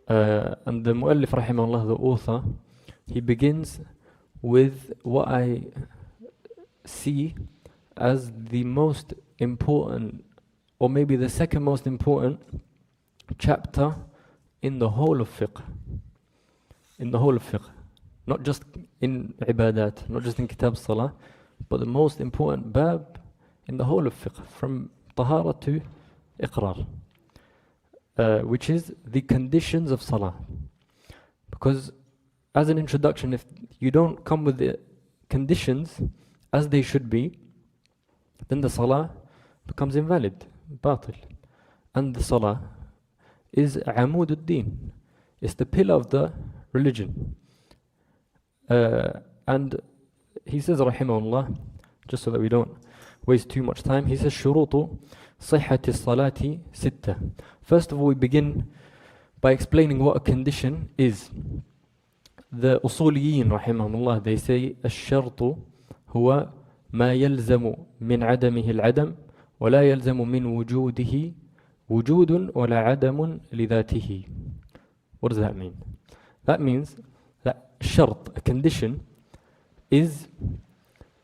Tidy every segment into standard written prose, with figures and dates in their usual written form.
And the Mu'allif rahimahullah, the author, he begins with what I see as the most important, or maybe the second most important chapter in the whole of fiqh. In the whole of fiqh. Not just in ibadat, not just in Kitab as-Saalah, but the most important bab in the whole of fiqh, from tahara to iqrar, which is the conditions of salah. Because as an introduction, if you don't come with the conditions as they should be, then the salah becomes invalid, batil. And the salah is amud ad-din, it's the pillar of the religion. And he says rahimahullah, just so that we don't waste too much time, he says shurutu sihhati salati sitta. First of all, we begin by explaining what a condition is. The usuliyin rahimahullah, they say الشرط هو ما يلزم من عدمه العدم ولا يلزم من وجوده وجود ولا عدم لذاته. What does that mean? That means that shart, a condition, is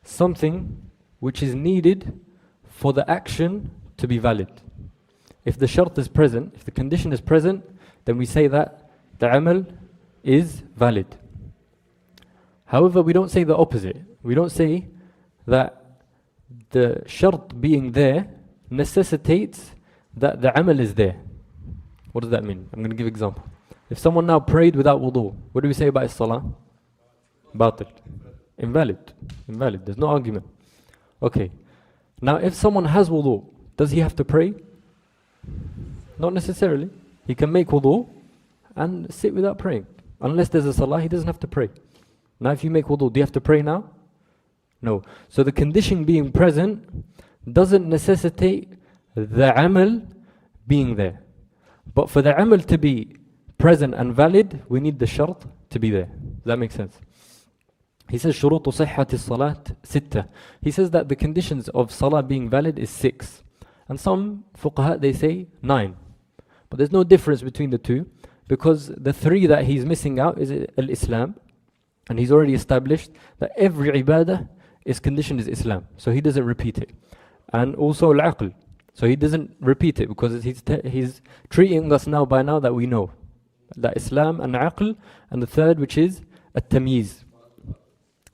something which is needed for the action to be valid. If the shart is present, if the condition is present, then we say that the amal is valid. However, we don't say the opposite. We don't say that the shart being there necessitates that the amal is there. What does that mean? I'm going to give an example. If someone now prayed without wudu, what do we say about his salah? Batil. Invalid. Invalid. There's no argument. Okay. Now if someone has wudu, does he have to pray? Not necessarily. He can make wudu and sit without praying. Unless there's a salah, he doesn't have to pray. Now if you make wudu, do you have to pray now? No. So the condition being present doesn't necessitate the amal being there. But for the amal to be present and valid, we need the shart to be there. Does that make sense? He says شروط صحة الصلاة ستة. He says that the conditions of salah being valid is 6. And some fuqaha, they say 9. But there's no difference between the two, because the 3 that he's missing out is al-Islam, and he's already established that every ibadah is conditioned is Islam, so he doesn't repeat it. And also al-aql, so he doesn't repeat it, because he's treating us now by now that we know that Islam and aql, and the third, which is at-tamyiz.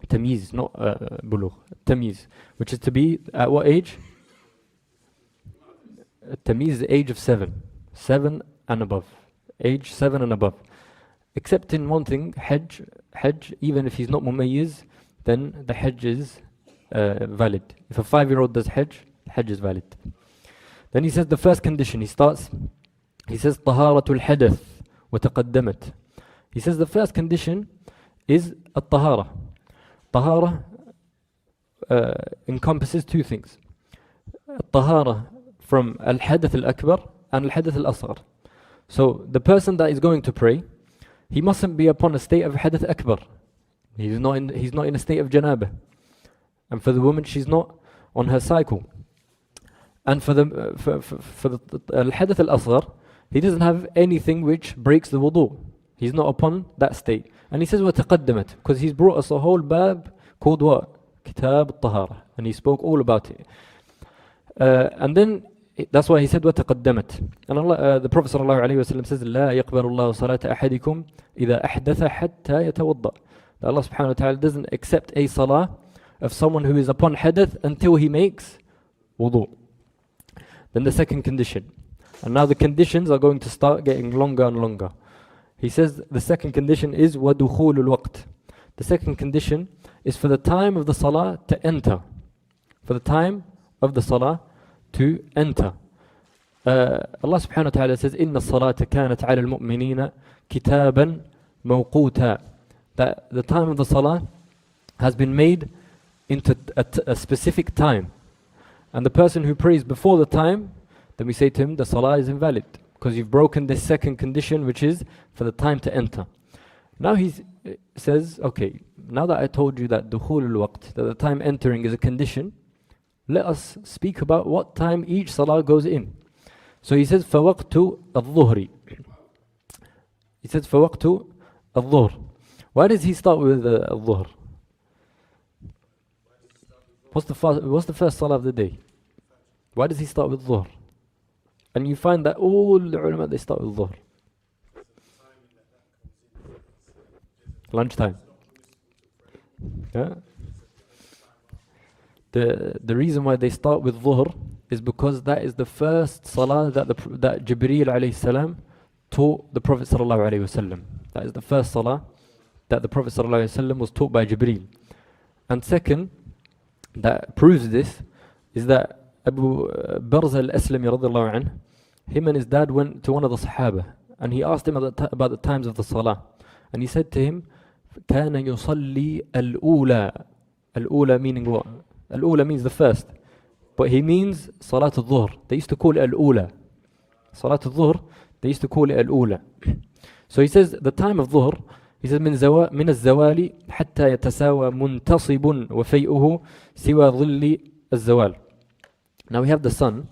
Tamyiz, not bulugh. Tamyiz, which is to be at what age? Tamyiz is the age of 7. 7 and above. Age 7 and above. Except in one thing, Hajj, even if he's not mumayyiz, then the Hajj is valid. If a 5-year-old does Hajj, Hajj is valid. Then he says the first condition, he says طهارة الحدث وتقدمت. He says the first condition is الطهارة. Tahara encompasses 2 things. Tahara from al-hadath al-akbar and al-hadath al-asghar. So the person that is going to pray, he mustn't be upon a state of hadath akbar. He's not in a state of janabah. And for the woman, she's not on her cycle. And for the al-hadath al-asghar, he doesn't have anything which breaks the wudu. He's not upon that state. And he says وَتَقَدَّمَتْ, because he's brought us a whole bab called what? Kitab al-Tahara. And he spoke all about it. And then that's why he said وَتَقَدَّمَتْ. And Allah, the Prophet ﷺ says لَا يَقْبَلُ اللَّهُ صَلَاةَ أَحَدِكُمْ إِذَا أَحْدَثَ حَتَّى يَتَوَضَّأ. That Allah subhanahu wa ta'ala doesn't accept a salah of someone who is upon hadath until he makes wudu. Then the second condition. And now the conditions are going to start getting longer and longer. He says the second condition is وَدُخُولُ الْوَقْتِ. The second condition is for the time of the salah to enter. For the time of the salah to enter. Allah subhanahu wa ta'ala says إِنَّ الصَّلَاةَ كَانَتْ عَلَى الْمُؤْمِنِينَ كِتَابًا مَوْقُوتًا. That the time of the salah has been made into a specific time. And the person who prays before the time, then we say to him, the salah is invalid, because you've broken this second condition, which is for the time to enter. Now he says, okay, now that I told you that dukhul al-waqt, that the time entering is a condition, let us speak about what time each salah goes in. So he says, فَوَقْتُ الظُّهْرِ. He says فَوَقْتُ الظُّهْر. Why does he start with الظُّهْر? What's the first salah of the day? Why does he start with dhuhr? And you find that all the ulama, they start with dhuhr. Lunchtime. Yeah. The reason why they start with dhuhr is because that is the first salah that Jibreel alayhi salam taught the Prophet sallallahu alayhi wasallam. That is the first salah that the Prophet sallallahu alayhi wasallam was taught by Jibreel. And second, that proves this is that Abu Barza al-Aslami radiyallahu anhu, him and his dad went to one of the Sahaba and he asked him about the times of the salah, and he said to him, كان يصلي الأولى. الأولى meaning what? Al-Ula means the first, but he means Salat al-Dhuhr. They used to call it Al-Ula. Salat al-Dhuhr, they used to call it Al-Ula. So he says the time of Dhuhr, he says من الزوال حتى يتساوى منتصب وفيئه سوى ظل الزوال. Now we have the sun.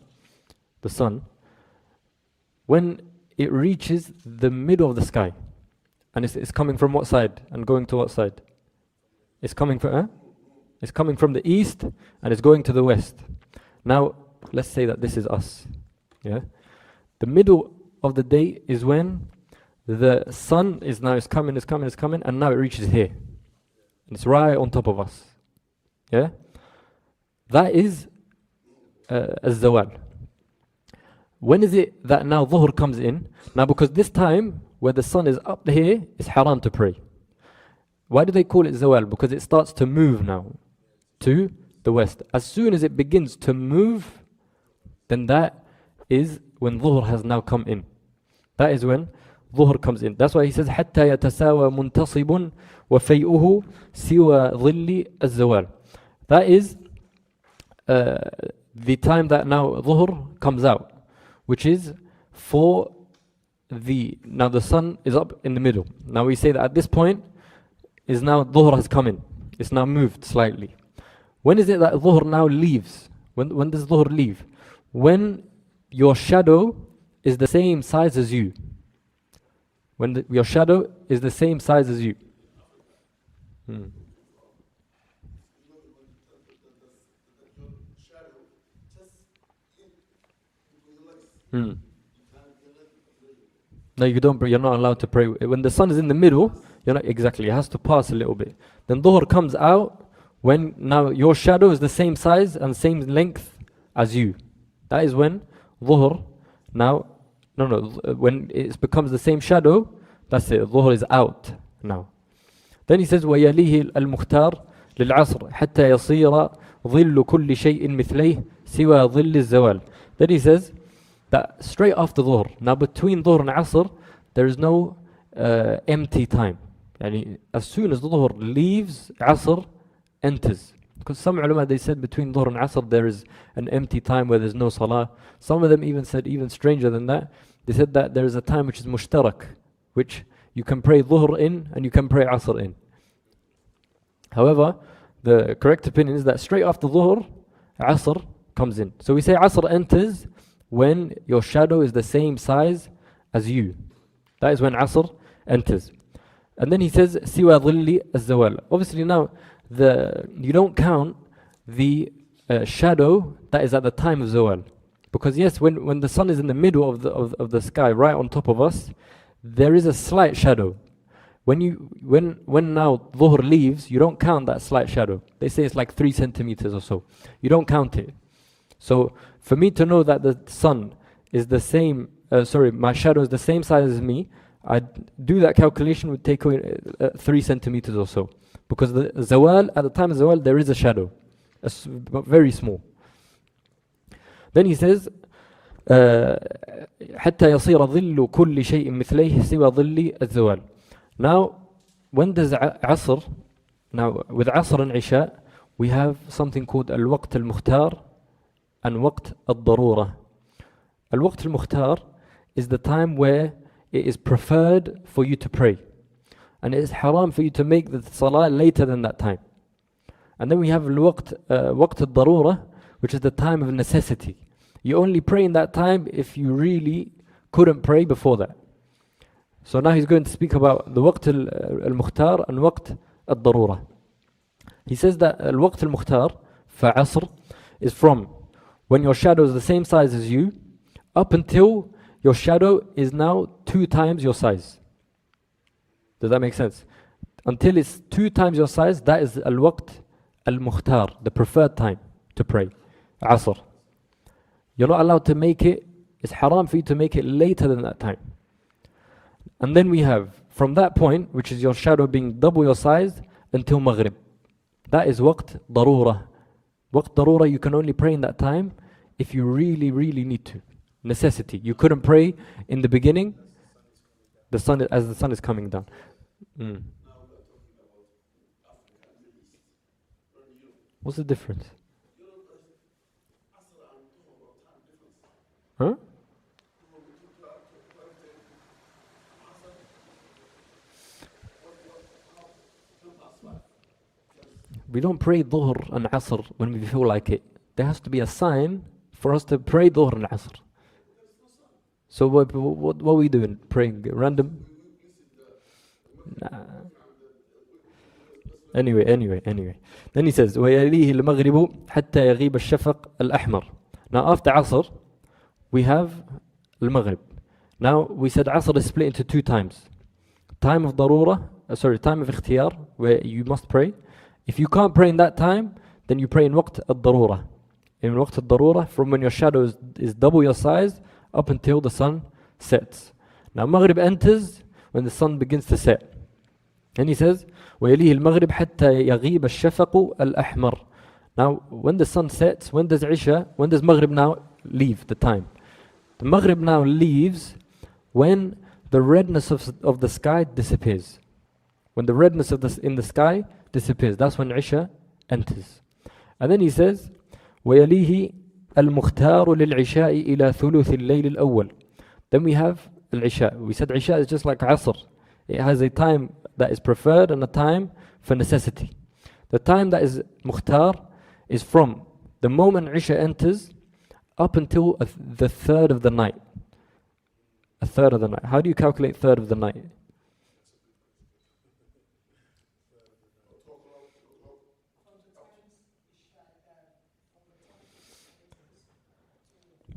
When it reaches the middle of the sky, and it's coming from what side and going to what side? It's coming from the east and it's going to the west. Now let's say that this is us. Yeah, the middle of the day is when the sun is coming, and now it reaches here. And it's right on top of us. Yeah? That is az-zawal. When is it that now dhuhr comes in? Now because this time, where the sun is up here, it's haram to pray. Why do they call it zawal? Because it starts to move now to the west. As soon as it begins to move, then that is when dhuhr has now come in. That is when dhuhr comes in. That's why he says حتى يتساوى منتصب وفيئه سوى ظل الزوال. That is the time that now dhuhr comes out, which is for now the sun is up in the middle. Now we say that at this point is now dhuhr has come in. It's now moved slightly. When is it that dhuhr now leaves? When does dhuhr leave? When your shadow is the same size as you. When your shadow is the same size as you. No, you don't. You're not allowed to pray. When the sun is in the middle, you're not exactly. It has to pass a little bit. Then dhuhr comes out when now your shadow is the same size and same length as you. That is when dhuhr now. When it becomes the same shadow, that's it. Dhuhr is out now. Then he says, وَيَلِيهِ الْمُخْتَارِ لِلْعَصْرِ حَتَّى يَصِيرَ ظِلُّ كُلِّ شَيْءٍ مِثْلَيْهِ سِوَى ظِلِّ الزَّوَالِ. Then he says that straight after dhuhr, now between dhuhr and asr, there is no empty time. Yani, as soon as the dhuhr leaves, asr enters. Because some ulama, they said between dhuhr and asr there is an empty time where there's no salah. Some of them even said, even stranger than that, they said that there is a time which is mushtarak, which you can pray dhuhr in and you can pray asr in. However, the correct opinion is that straight after dhuhr, asr comes in. So we say asr enters when your shadow is the same size as you. That is when asr enters. And then he says, siwa dhilli az-zawal. Obviously now, you don't count the shadow that is at the time of zawal. Because yes, when the sun is in the middle of the sky, right on top of us, there is a slight shadow. When now dhuhr leaves, you don't count that slight shadow. They say it's like 3 centimeters or so. You don't count it. So for me to know that the sun is the same, my shadow is the same size as me, I'd do that calculation, would take away 3 centimeters or so. Because the zawal, at the time of zawal, there is a shadow, very small. Then he says, حتى يصير ظل كل شيء مثليه سوى ظل الزوال. Now, when does asr? Now, with asr and isha, we have something called al-waqt al-mukhtar and waqt al-darura. Al-waqt al-mukhtar is the time where it is preferred for you to pray. And it is haram for you to make the salah later than that time. And then we have waqt al-darura, which is the time of necessity. You only pray in that time if you really couldn't pray before that. So now he's going to speak about the waqt al-mukhtar and waqt al-darura. He says that al-waqt al-mukhtar for Asr is from when your shadow is the same size as you up until your shadow is now 2 times your size. Does that make sense? Until it's 2 times your size, that is al-waqt al-mukhtar, the preferred time to pray, Asr. You're not allowed to make it, it's haram for you to make it later than that time. And then we have, from that point, which is your shadow being double your size, until Maghrib. That is waqt darura. Waqt darura, you can only pray in that time if you really, really need to. Necessity. You couldn't pray in the beginning, as the sun is coming down. What's the difference? Huh? We don't pray Dhuhr and Asr when we feel like it. There has to be a sign for us to pray Dhuhr and Asr. So what are we doing? Praying random? Nah. Anyway. Then he says, وَيَلِيهِ الْمَغْرِبُ حَتَّى يَغِيبَ الشَّفَقْ الْأَحْمَرُ. Now after Asr, we have al-Maghrib. Now we said Asr is split into 2 times. Time of darura, time of ikhtiyar, where you must pray. If you can't pray in that time, then you pray in waqt al-darura. In waqt al-darura, from when your shadow is double your size up until the sun sets. Now Maghrib enters when the sun begins to set. And he says, وَيَلِيهِ الْمَغْرِبْ حَتَّى يَغِيبَ الشَّفَقُ الْأَحْمَرُ. Now when the sun sets, when does Maghrib now leave the time? The Maghrib now leaves when the redness of the sky disappears. When the redness in the sky disappears, that's when Isha enters. And then he says, وَيَلِيهِ الْمُخْتَارُ لِلْعِشَاءِ إِلَى ثُلُثِ اللَّيْلِ الْأَوَّلِ. Then we have Al-Isha. We said Isha is just like Asr. It has a time that is preferred and a time for necessity. The time that is Mukhtar is from the moment Isha enters up until the third of the night. A third of the night. How do you calculate third of the night?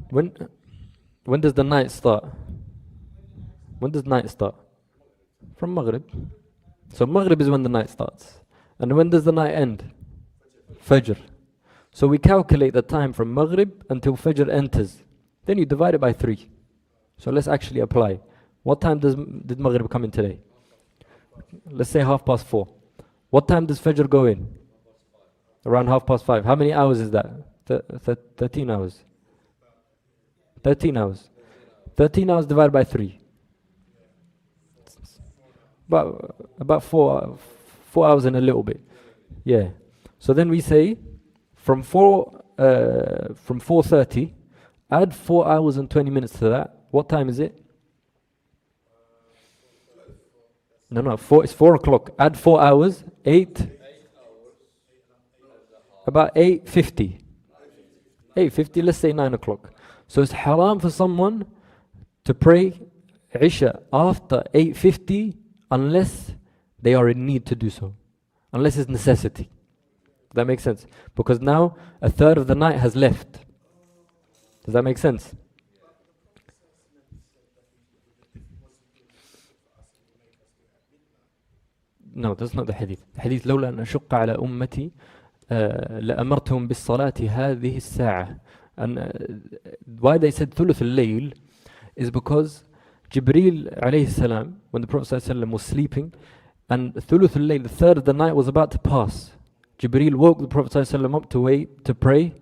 When does the night start? When does night start? From Maghrib. So Maghrib is when the night starts. And when does the night end? Fajr. So we calculate the time from Maghrib until Fajr enters. Then you divide it by 3. So let's actually apply. What time did Maghrib come in today? Let's say 4:30. What time does Fajr go in? Around 5:30. How many hours is that? 13 hours. 13 hours. 13 hours divided by 3. About 4 hours and a little bit. Yeah. So then we say from 4:30, add 4 hours and 20 minutes to that. What time is it? No, it's 4 o'clock. Add 4 hours, 8. About 8:50. 8:50, let's say 9 o'clock. So it's haram for someone to pray Isha after 8:50 unless they are in need to do so. Unless it's necessity. Does that make sense? Because now a third of the night has left. Does that make sense? No, that's not the hadith. The hadith, لولا أن أشق على أمتي لأمرتهم بالصلاة هذه الساعة. And why they said ثلث الليل is because Jibreel alayhi salam, when the Prophet was sleeping, and ثلث الليل, the third of the night, was about to pass. Jibreel woke the Prophet up to pray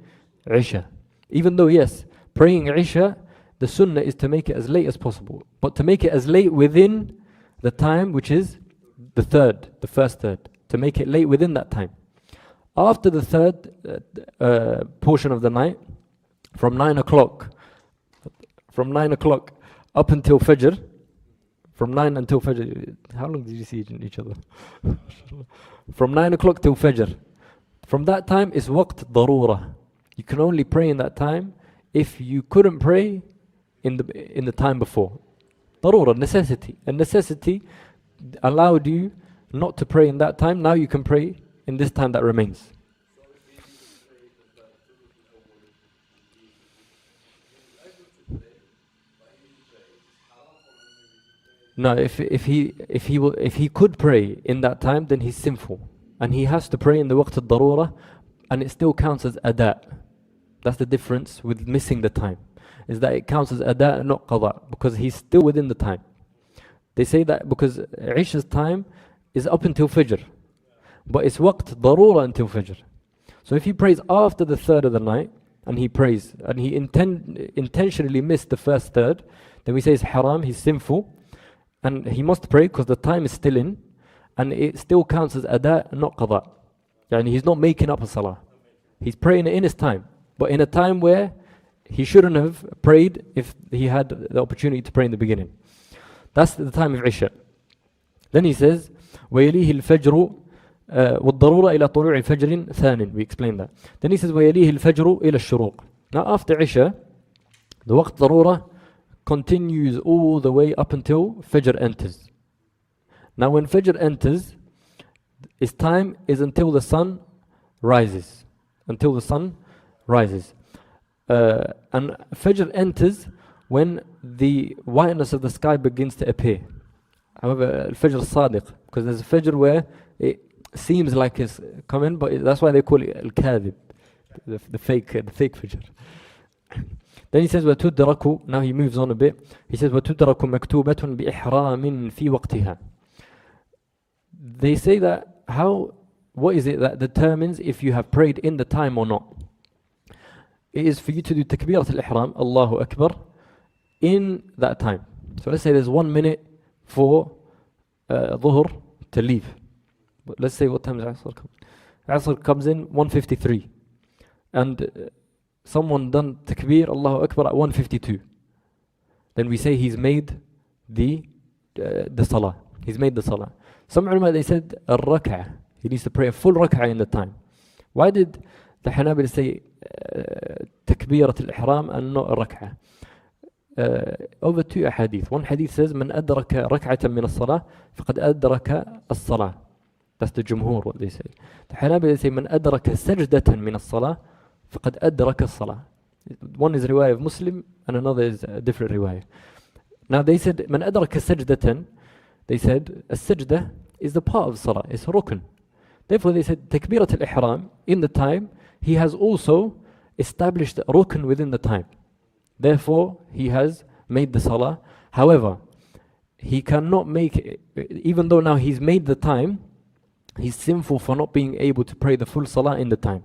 Isha. Even though, yes, praying Isha, the sunnah is to make it as late as possible. But to make it as late within the time which is the first third. To make it late within that time. After the third portion of the night, from 9 o'clock up until Fajr, from 9 until Fajr, how long did you see each other? From 9 o'clock till Fajr. From that time is waqt darura. You can only pray in that time if you couldn't pray in the time before. Darura, necessity. A necessity allowed you not to pray in that time. Now you can pray in this time that remains. No, if he could pray in that time, then he's sinful, and he has to pray in the waqt al-darura, and it still counts as ada. That's the difference with missing the time, is that it counts as ada, not qada, because he's still within the time. They say that because Isha's time is up until Fajr, but it's waqt darura until Fajr. So if he prays after the third of the night, and he prays, and he intentionally missed the first third, then we say it's haram, he's sinful, and he must pray because the time is still in, and it still counts as ada, not qada. Yani he's not making up a salah. He's praying in his time, but in a time where he shouldn't have prayed if he had the opportunity to pray in the beginning. That's the time of Isha. Then he says, وَيَلِيهِ الْفَجْرُ وَالضَّرُورَ إِلَى طُلُوعِ الْفَجْرٍ ثَانٍ. We explained that. Then he says, وَيَلِيهِ الْفَجْرُ إِلَى الشُّرُوقِ. Now after Isha, the waqt darura continues all the way up until Fajr enters. Now when Fajr enters, its time is until the sun rises. Until the sun rises. And Fajr enters when the whiteness of the sky begins to appear. However, Fajr Sadiq, because there's a Fajr where it seems like it's coming, but that's why they call it Al-Kadhib, the fake Fajr. Then he says, وَتُدْرَكُ. Now he moves on a bit. He says, وَتُدْرَكُ مَكْتُوبَةٌ بِإِحْرَامٍ فِي وَقْتِهَا. They say that what is it that determines if you have prayed in the time or not? It is for you to do takbirat al-ihram, Allahu Akbar, in that time. So let's say there's 1 minute for dhuhr to leave. But let's say what time is Akhsar comes. Akhsar comes in 1:53, and someone done takbir Allahu Akbar at 1:52. Then we say he's made the salah. He's made the salah. Some ulama, they said al-rak'ah. He needs to pray a full rak'ah in the time. Why did the Hanbali say takbirat al-ihram and not a rak'ah? Over two hadith. One hadith says, من أدرك ركعة من الصلاة فقد أدرك الصلاة. That's the jumhur, what they say. The Hanbali say, من أدرك سجدة من الصلاة فقد أدرك الصلاة. One is riwayah of Muslim and another is a different riwayah. Now they said, من أدرك سجدة, they said, السجدة is the part of salah, it's rukn. Therefore they said, takbirat al-ihram, in the time, he has also established rukn within the time. Therefore, he has made the salah. However, he cannot make it, even though now he's made the time, he's sinful for not being able to pray the full salah in the time.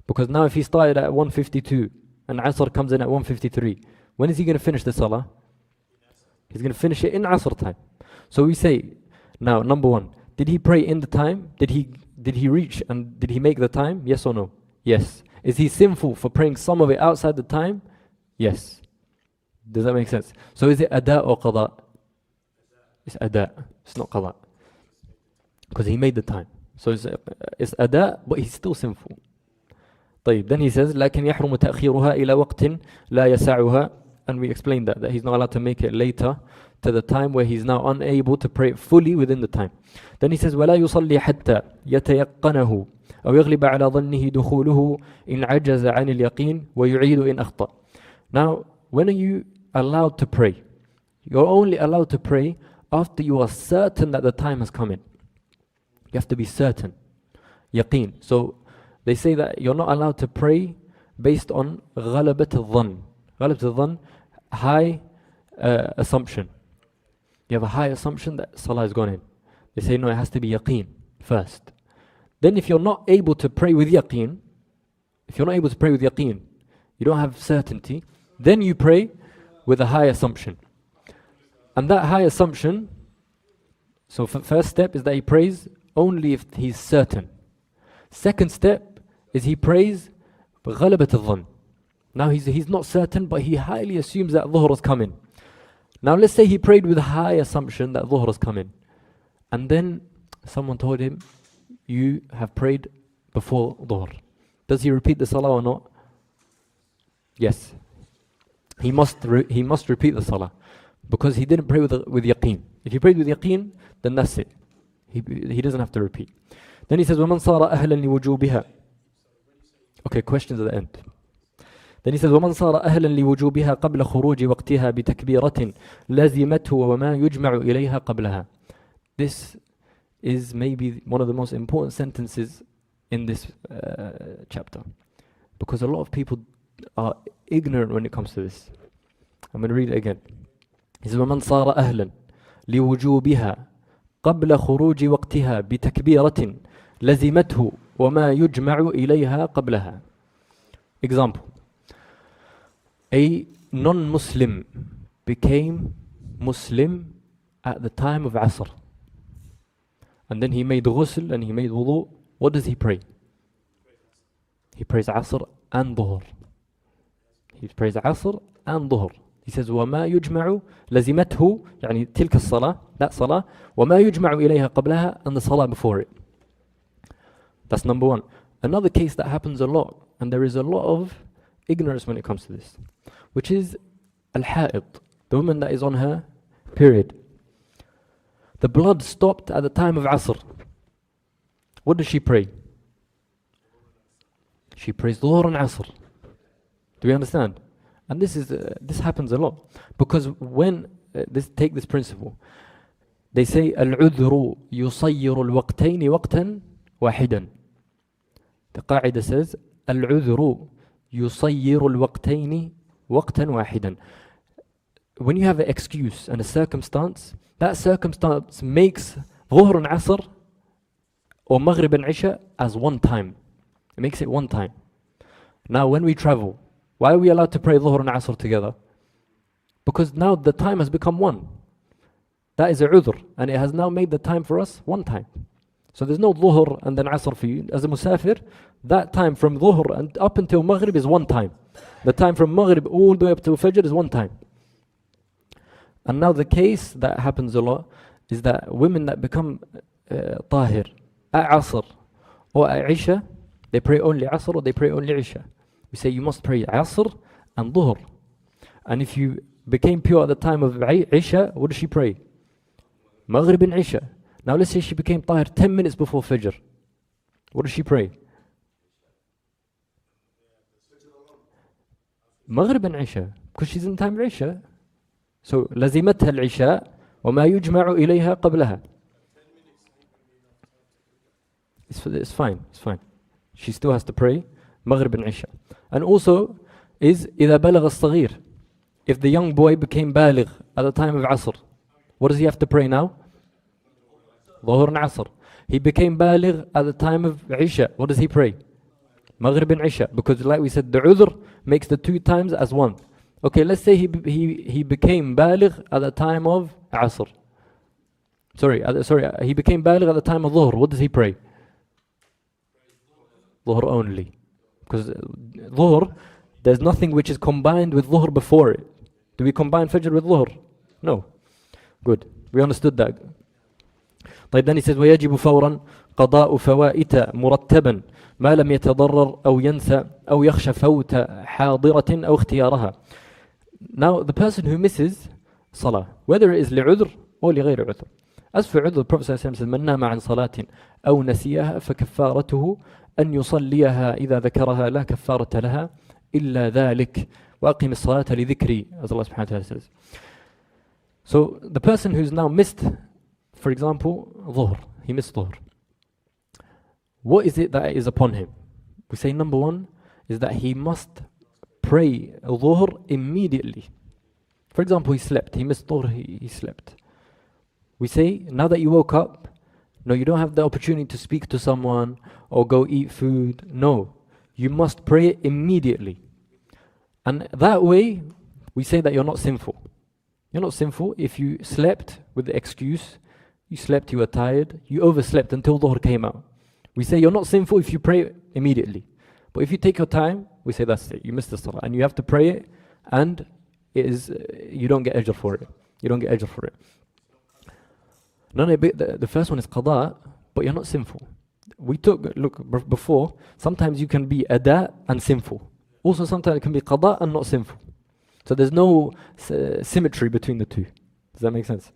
Because now if he started at 1:52 and Asr comes in at 1:53, when is he going to finish the salah? He's going to finish it in Asr time. So we say, now number one, did he pray in the time? Did he reach and did he make the time? Yes or no? Yes. Is he sinful for praying some of it outside the time? Yes. Does that make sense? So is it ada or qada? It's ada. It's not qada. Because he made the time. So it's ada, but he's still sinful. طيب. Then he says, لكن يحرم تأخيرها إلى وقت لا يسعها. And we explained that he's not allowed to make it later to the time where he's now unable to pray it fully within the time. Then he says, ولا يصلي حتى يتيقنه أو يغلب على ظنه دخوله إن عجز عن اليقين ويعيد إن أخطأ. Now, when are you allowed to pray? You're only allowed to pray after you are certain that the time has come in. You have to be certain. Yaqeen. So they say that you're not allowed to pray based on غلبة الظن. غلبة الظن, high assumption. You have a high assumption that salah is gone in. They say no, it has to be yaqeen first. Then if you're not able to pray with yaqeen, you don't have certainty, then you pray with a high assumption. And that high assumption, so first step is that he prays only if he's certain. Second step is he prays بغلبة الظن. Now he's not certain, but he highly assumes that dhuhr has come in. Now let's say he prayed with a high assumption that dhuhr has come in. And then someone told him, you have prayed before dhuhr. Does he repeat the salah or not? Yes. He must repeat the salah. because he didn't pray with yaqeen. If he prayed with yaqeen, then that's it. He doesn't have to repeat. Then he says, وَمَنْ صَارَ أَهْلًا لِوُجُوبِهَا. Okay, questions at the end. Then he says, وَمَنْ صَارَ أَهْلًا لِوُجُوبِهَا قَبْلَ خُرُوجِ وَقْتِهَا بِتَكْبِيرَةٍ لَزِمَتْهُ وَمَا يُجْمَعُ إِلَيْهَا قَبْلَهَا. This is maybe one of the most important sentences in this chapter, because a lot of people are ignorant when it comes to this. I'm going to read it again. He says, وَمَنْ صَارَ أَهْلًا لِوُجُوبِهَا قَبْلَ خُرُوجِ وَقْتِهَا بِتَكْبِيرَةٍ لَزِمَتْهُ وَمَا يُجْمَعُ إِلَيْهَا قَبْلَهَا. Example. A non-Muslim became Muslim at the time of Asr. And then he made ghusl and he made wudu. What does he pray? He prays Asr and Dhuhr. He prays Asr and Dhuhr. He says, وَمَا يُجْمَعُ لَزِمَتْهُ, يعني تلك الصلاة, that salah, وَمَا يُجْمَعُ إِلَيْهَا قَبْلَهَا, and the salah before it. That's number one. Another case that happens a lot, and there is a lot of ignorance when it comes to this, which is al-ha'id, the woman that is on her period. The blood stopped at the time of Asr. What does she pray? She prays Dhuhr and Asr. Do we understand? And this happens a lot, because when take this principle, they say al-udhru yusayyiru al-waqtayn waqtan wahidan. The qaida says al-udhru yusayyiru al-waqtayn waqtan wahidan. When you have an excuse and a circumstance, that circumstance makes Dhuhr and Asr or Maghrib and Isha as one time. It makes it one time. Now when we travel, why are we allowed to pray Dhuhr and Asr together? Because now the time has become one. That is a udhr, and it has now made the time for us one time. So there's no Dhuhr and then Asr for you. As a musafir, that time from Dhuhr and up until Maghrib is one time. The time from Maghrib all the way up to Fajr is one time. And now the case that happens a lot is that women that become tahir at Asr or at Isha, they pray only Asr or they pray only Isha. We say you must pray Asr and Dhuhr. And if you became pure at the time of Isha, what does she pray? Maghrib and Isha. Now let's say she became tahir 10 minutes before Fajr. What does she pray? Maghrib and Isha, because she's in time of Isha. So لزمتها العشاء وما يجمع إليها قبلها. It's fine. She still has to pray Maghrib and Isha. And also is إذا بلغ الصغير. If the young boy became baligh at the time of Asr, what does he have to pray now? Dhuhr and Asr. He became baligh at the time of Isha. What does he pray? Maghrib and Isha. Because like we said, the udhr makes the two times as one. Okay, let's say he became baligh at the time of Asr. He became baligh at the time of Dhuhr. What does he pray? Dhuhr only. Because Dhuhr, there's nothing which is combined with Dhuhr before it. Do we combine Fajr with Dhuhr? No. Good. We understood that. طيب, then he says ويجب فورا قضاء فوائت مرتبا ما لم يتضرر أو ينسى أو يخشى فوت حاضرة أو اختيارها. Now the person who misses salah, whether it is لعذر or لغير عذر. As for عذر, the Prophet ﷺ says من نام عن صلاة أو نسيها فكفارته أن يصليها إذا ذكرها لا كفارة لها إلا ذلك وأقم الصلاة لذكري, as Allah subhanahu wa ta'ala says. So the person who's now missed, for example, Dhuhr, he missed Dhuhr. What is it that is upon him? We say number one is that he must pray Dhuhr immediately. For example, he slept, he missed Dhuhr, he slept. We say, now that you woke up, no, you don't have the opportunity to speak to someone or go eat food. No, you must pray it immediately. And that way, we say that you're not sinful. You're not sinful if you slept with the excuse, you slept, you were tired, you overslept until Dhuhr came out. We say you're not sinful if you pray it immediately. But if you take your time, we say that's it, you missed the salah. And you have to pray it, and it is, you don't get ajr for it. You don't get ajr for it. No, the first one is qada, but you're not sinful. Look, before, sometimes you can be ada and sinful. Also sometimes it can be qada and not sinful. So there's no symmetry between the two. Does that make sense?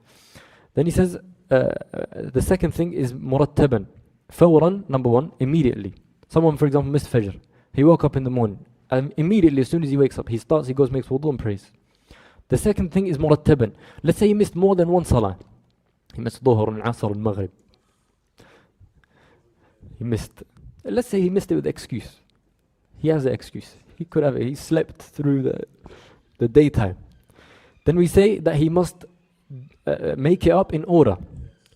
Then he says, the second thing is murattaban. Fawran, number one, immediately. Someone, for example, missed Fajr. He woke up in the morning. And immediately, as soon as he wakes up, he goes, makes wudu and prays. The second thing is murattaban. Let's say he missed more than one salah. He missed Dhuhr and Asr and Maghrib. Let's say he missed it with excuse. He has an excuse. He could have it. He slept through the daytime. Then we say that he must make it up in order.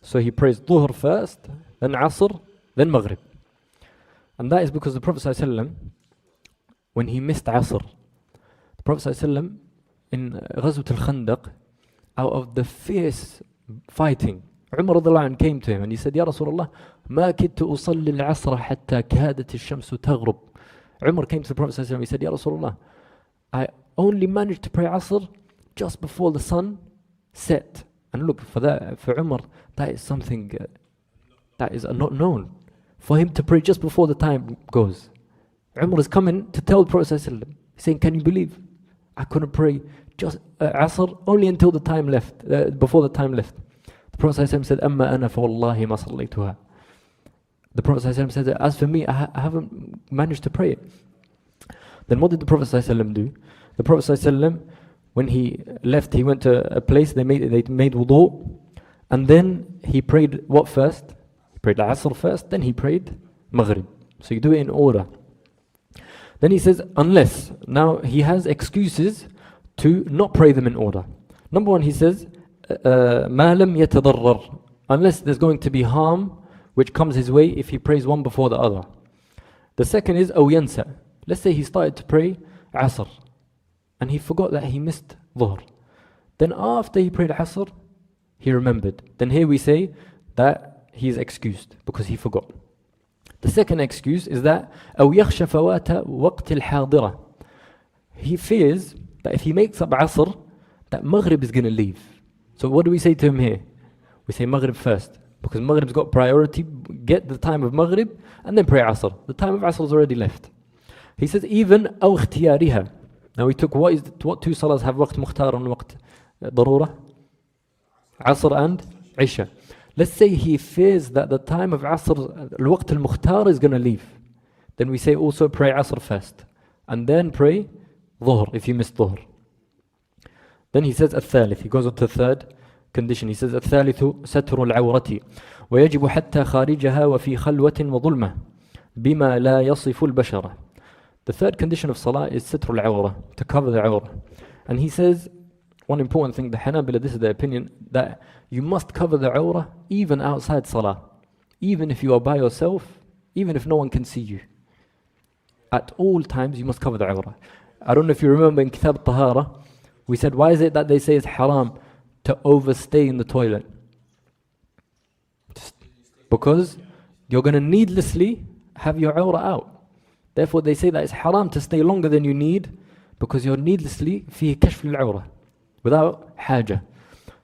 So he prays Dhuhr first, then Asr, then Maghrib. And that is because the Prophet ﷺ, when he missed Asr, the Prophet ﷺ in Ghazwat al-Khandaq, out of the fierce fighting, Umar radiallahu anhu came to him and he said, Ya Rasulullah, ما كدت أصلي العصر حتى كادت الشمس تغرب. Umar came to the Prophet ﷺ, he said, Ya Rasulullah, I only managed to pray Asr just before the sun set. And look, for Umar, that is something that is not known. For him to pray just before the time goes. Umar is coming to tell the Prophet ﷺ, saying, can you believe I couldn't pray just Asr only until the time left, before the time left. The Prophet ﷺ said, أما أنا فوالله ما صليتها. The Prophet ﷺ said, as for me, I haven't managed to pray it. Then what did the Prophet ﷺ do? The Prophet ﷺ, when he left, he went to a place, they made wudu, and then he prayed what first? He prayed Asr first, then he prayed Maghrib. So you do it in order. Then he says, unless, now he has excuses to not pray them in order. Number one, he says, مَا لَمْ يَتَضَرَّرْ, unless there's going to be harm which comes his way if he prays one before the other. The second is أو ينسى. Let's say he started to pray Asr and he forgot that he missed Dhuhr. Then after he prayed Asr, he remembered. Then here we say that he is excused because he forgot. The second excuse is that أو يخشى فوات وقت الحاضرة. He fears that if he makes up Asr, that Maghrib is going to leave. So what do we say to him here? We say Maghrib first, because Maghrib's got priority. Get the time of Maghrib and then pray Asr. The time of Asr is already left. He says even أو اختيارها. Now we took what two salahs have waqt mukhtar and waqt darura? Asr and Isha. Let's say he fears that the time of Asr, al-waqt al-mukhtar is going to leave. Then we say also pray Asr first and then pray Dhuhr if you missed Dhuhr. Then he says الثالث. He goes on to the third condition. He says الثالث ستر العورة ويجب حتى خارجها وفي خلوة وظلمة بما لا يصف البشرة. The third condition of salah is ستر العورة, to cover the awrah. And he says one important thing, the Hanbali, this is their opinion, that you must cover the awrah even outside salah, even if you are by yourself, even if no one can see you. At all times you must cover the awrah. I don't know if you remember in Kitab Tahara, we said, why is it that they say it's haram to overstay in the toilet? Because you're going to needlessly have your awrah out. Therefore they say that it's haram to stay longer than you need, because you're needlessly فيه كشف العورة without haja.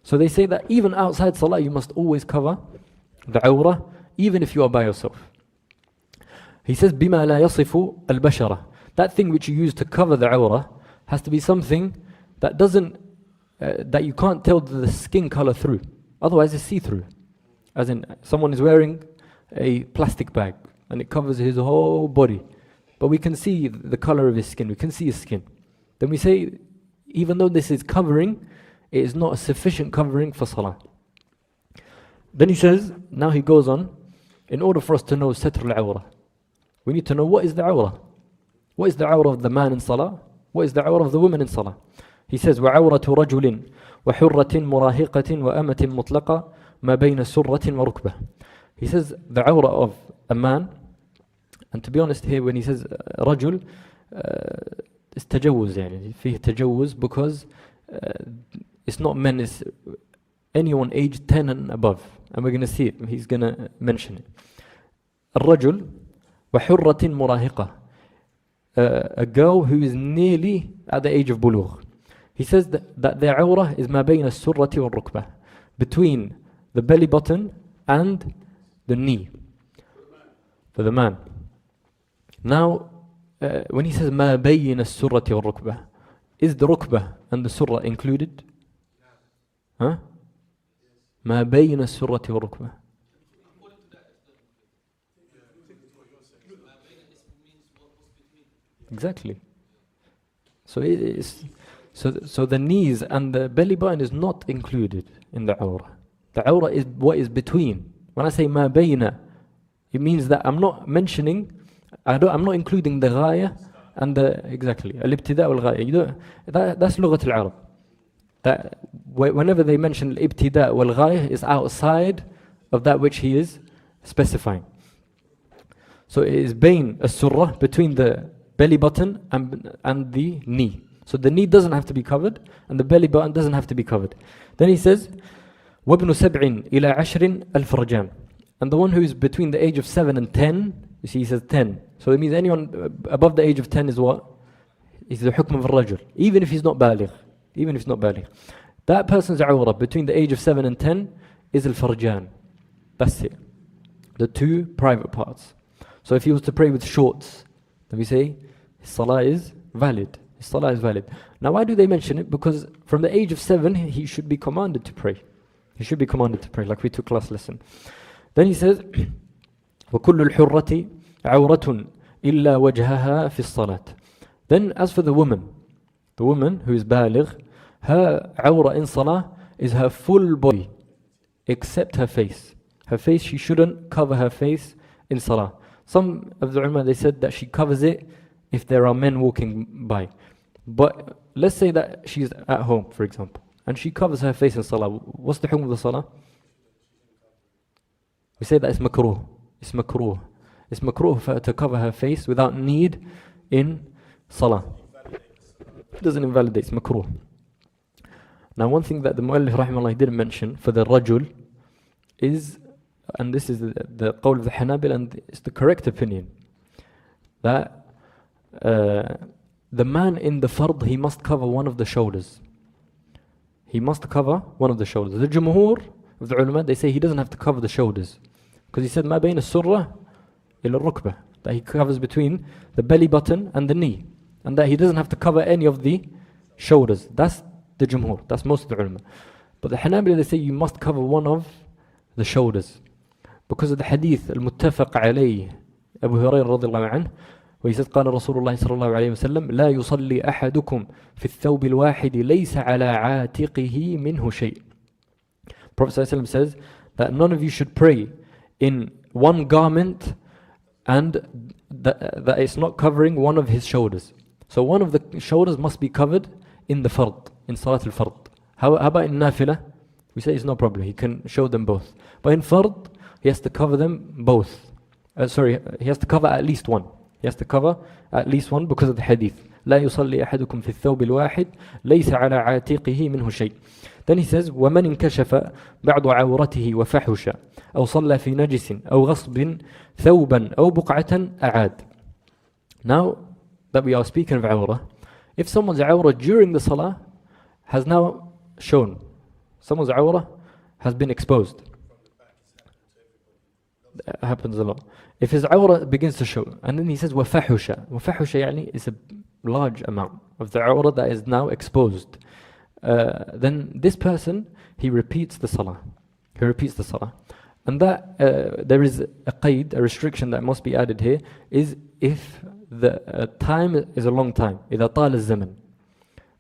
So they say that even outside salah you must always cover the awrah, even if you are by yourself. He says بما لا يصف البشرة. That thing which you use to cover the awrah has to be something that doesn't, that you can't tell the skin color through. Otherwise it's see-through. As in, someone is wearing a plastic bag and it covers his whole body, but we can see the color of his skin, we can see his skin. Then we say, even though this is covering, it is not a sufficient covering for salah. Then he says, now he goes on, in order for us to know satr al-awrah, we need to know what is the awrah. What is the awrah of the man in salah? What is the awrah of the woman in salah? He says, وَعَوْرَةُ رَجُلٍ وَحُرَّةٍ مُرَاهِقَةٍ وَأَمَةٍ مُطْلَقَةٍ مَا بَيْنَ سُرَّةٍ وَرُكْبَةٍ. He says, the awrah of a man, and to be honest here, when he says رجل, it's tajawuz, يعني فيه tajawuz, because it's not men, it's anyone aged 10 and above. And we're going to see it, he's going to mention it. الرجل وحرة مراهقة, a girl who is nearly at the age of bulugh. He says that their awrah is ما بين السرة والركبة, between the belly button and the knee, for the man. Now, when he says ما بين السرة والركبة, is the rukbah and the surah included? Huh? ما بين السرة والركبة. Exactly. So so the knees and the belly button is not included in the awrah. The awrah is what is between. When I say ما بين, it means that I'm not mentioning, I'm not including the ghaya and the, exactly, al-ibtida' wal-ghaya. That's lughat al-Arab. That whenever they mention al-ibtida' wal-ghaya is outside of that which he is specifying. So it is bain as-surrah, between the belly button and the knee. So the knee doesn't have to be covered and the belly button doesn't have to be covered. Then he says وَابْنُ سَبْعٍ إِلَى عَشْرٍ الْفَرْجَانِ. And the one who is between the age of 7 and 10, you see he says 10. So it means anyone above the age of 10 is what? Is the hukm of al-rajul. Even if he's not baligh. Even if he's not baligh. That person's awrah between the age of 7 and 10 is al-farjan. That's it. The two private parts. So if he was to pray with shorts, then we say his salah is valid. His salah is valid. Now why do they mention it? Because from the age of 7 he should be commanded to pray. He should be commanded to pray, like we took last lesson. Then he says وَكُلُّ الْحُرَّةِ عَوْرَةٌ إِلَّا وَجْهَهَا فِي الصَّلَاةِ. Then as for the woman who is baligh, her awrah in salah is her full body except her face. Her face, she shouldn't cover her face in salah. Some of the ulama, they said that she covers it if there are men walking by. But let's say that she's at home, for example, and she covers her face in salah. What's the hukm of the salah? We say that it's makruh. It's makruh. It's makruh for her to cover her face without need in salah. It doesn't invalidate, it's makruh. Now one thing that the mu'allif rahimahullah didn't mention for the rajul is, and this is the qawl of the Hanabil, and it's the correct opinion, that the man in the fard, he must cover one of the shoulders. He must cover one of the shoulders. The jumhur of the ulama, they say he doesn't have to cover the shoulders. Because he said, ما بين السرة إلى الركبة, that he covers between the belly button and the knee. And that he doesn't have to cover any of the shoulders. That's the jumhur, that's most of the ulama. But the Hanbali, they say you must cover one of the shoulders. Because of the hadith, Al-Muttafaq alayh, Abu Hurairah radiallahu anhu, where he says, قال رسول الله صلى الله عليه وسلم لا يصلي أحدكم في الثوب الواحد ليس على عاتقه منه شيء. Prophet ﷺ says that none of you should pray in one garment and that it's not covering one of his shoulders. So one of the shoulders must be covered in the fard, in Salat al-Fard. How about in Nafilah? We say it's no problem, he can show them both. But in Fard, he has to cover them both. He has to cover at least one. He has to cover at least one because of the hadith. لا يصلي أحدكم في الثوب الواحد ليس على عاتقه منه شيء. Then he says ومن انكشف بعض عورته وفحش أو صلى في نجس أو غصب ثوبا أو بقعة أعاد. Now that we are speaking of awrah, if someone's awrah during the salah has now shown, someone's awrah has been exposed. That happens a lot. If his awrah begins to show, and then he says وفحش. وفحش يعني is a large amount of the awrah that is now exposed. Then this person, he repeats the salah. He repeats the salah. And that there is a qaid, a restriction that must be added here, is if the time is a long time. إذا طال الزمن.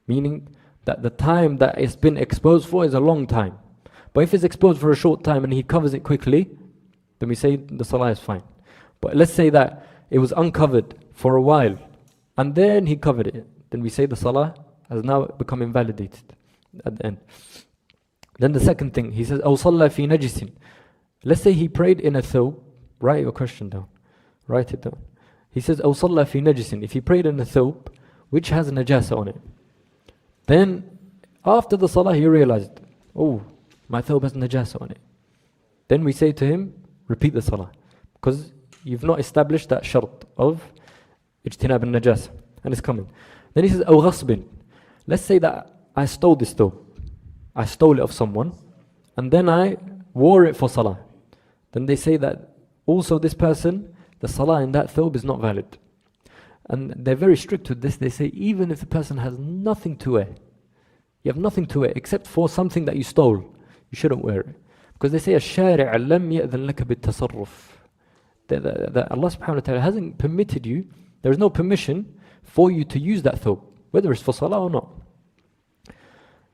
Meaning that the time that it's been exposed for is a long time. But if it's exposed for a short time and he covers it quickly, then we say the salah is fine. But let's say that it was uncovered for a while and then he covered it, then we say the salah has now become invalidated at the end. Then the second thing, he says أو صلى في نجس. Let's say he prayed in a thawb. Write your question down. Write it down. He says أو صلى في نجس. If he prayed in a thawb which has najasa on it, then after the salah he realized, oh, my thawb has najasa on it. Then we say to him, repeat the salah, because you've not established that shart of ijtinab al-najasa, and it's coming. Then he says أو غصب. Let's say that I stole this thawb. I stole it of someone and then I wore it for salah. Then they say that also this person, the salah in that thawb is not valid. And they're very strict with this. They say even if the person has nothing to wear, you have nothing to wear except for something that you stole, you shouldn't wear it. Because they say الشارع لم يأذن لك بالتصرف. That Allah subhanahu wa ta'ala hasn't permitted you, there is no permission for you to use that thawb, whether it's for salah or not.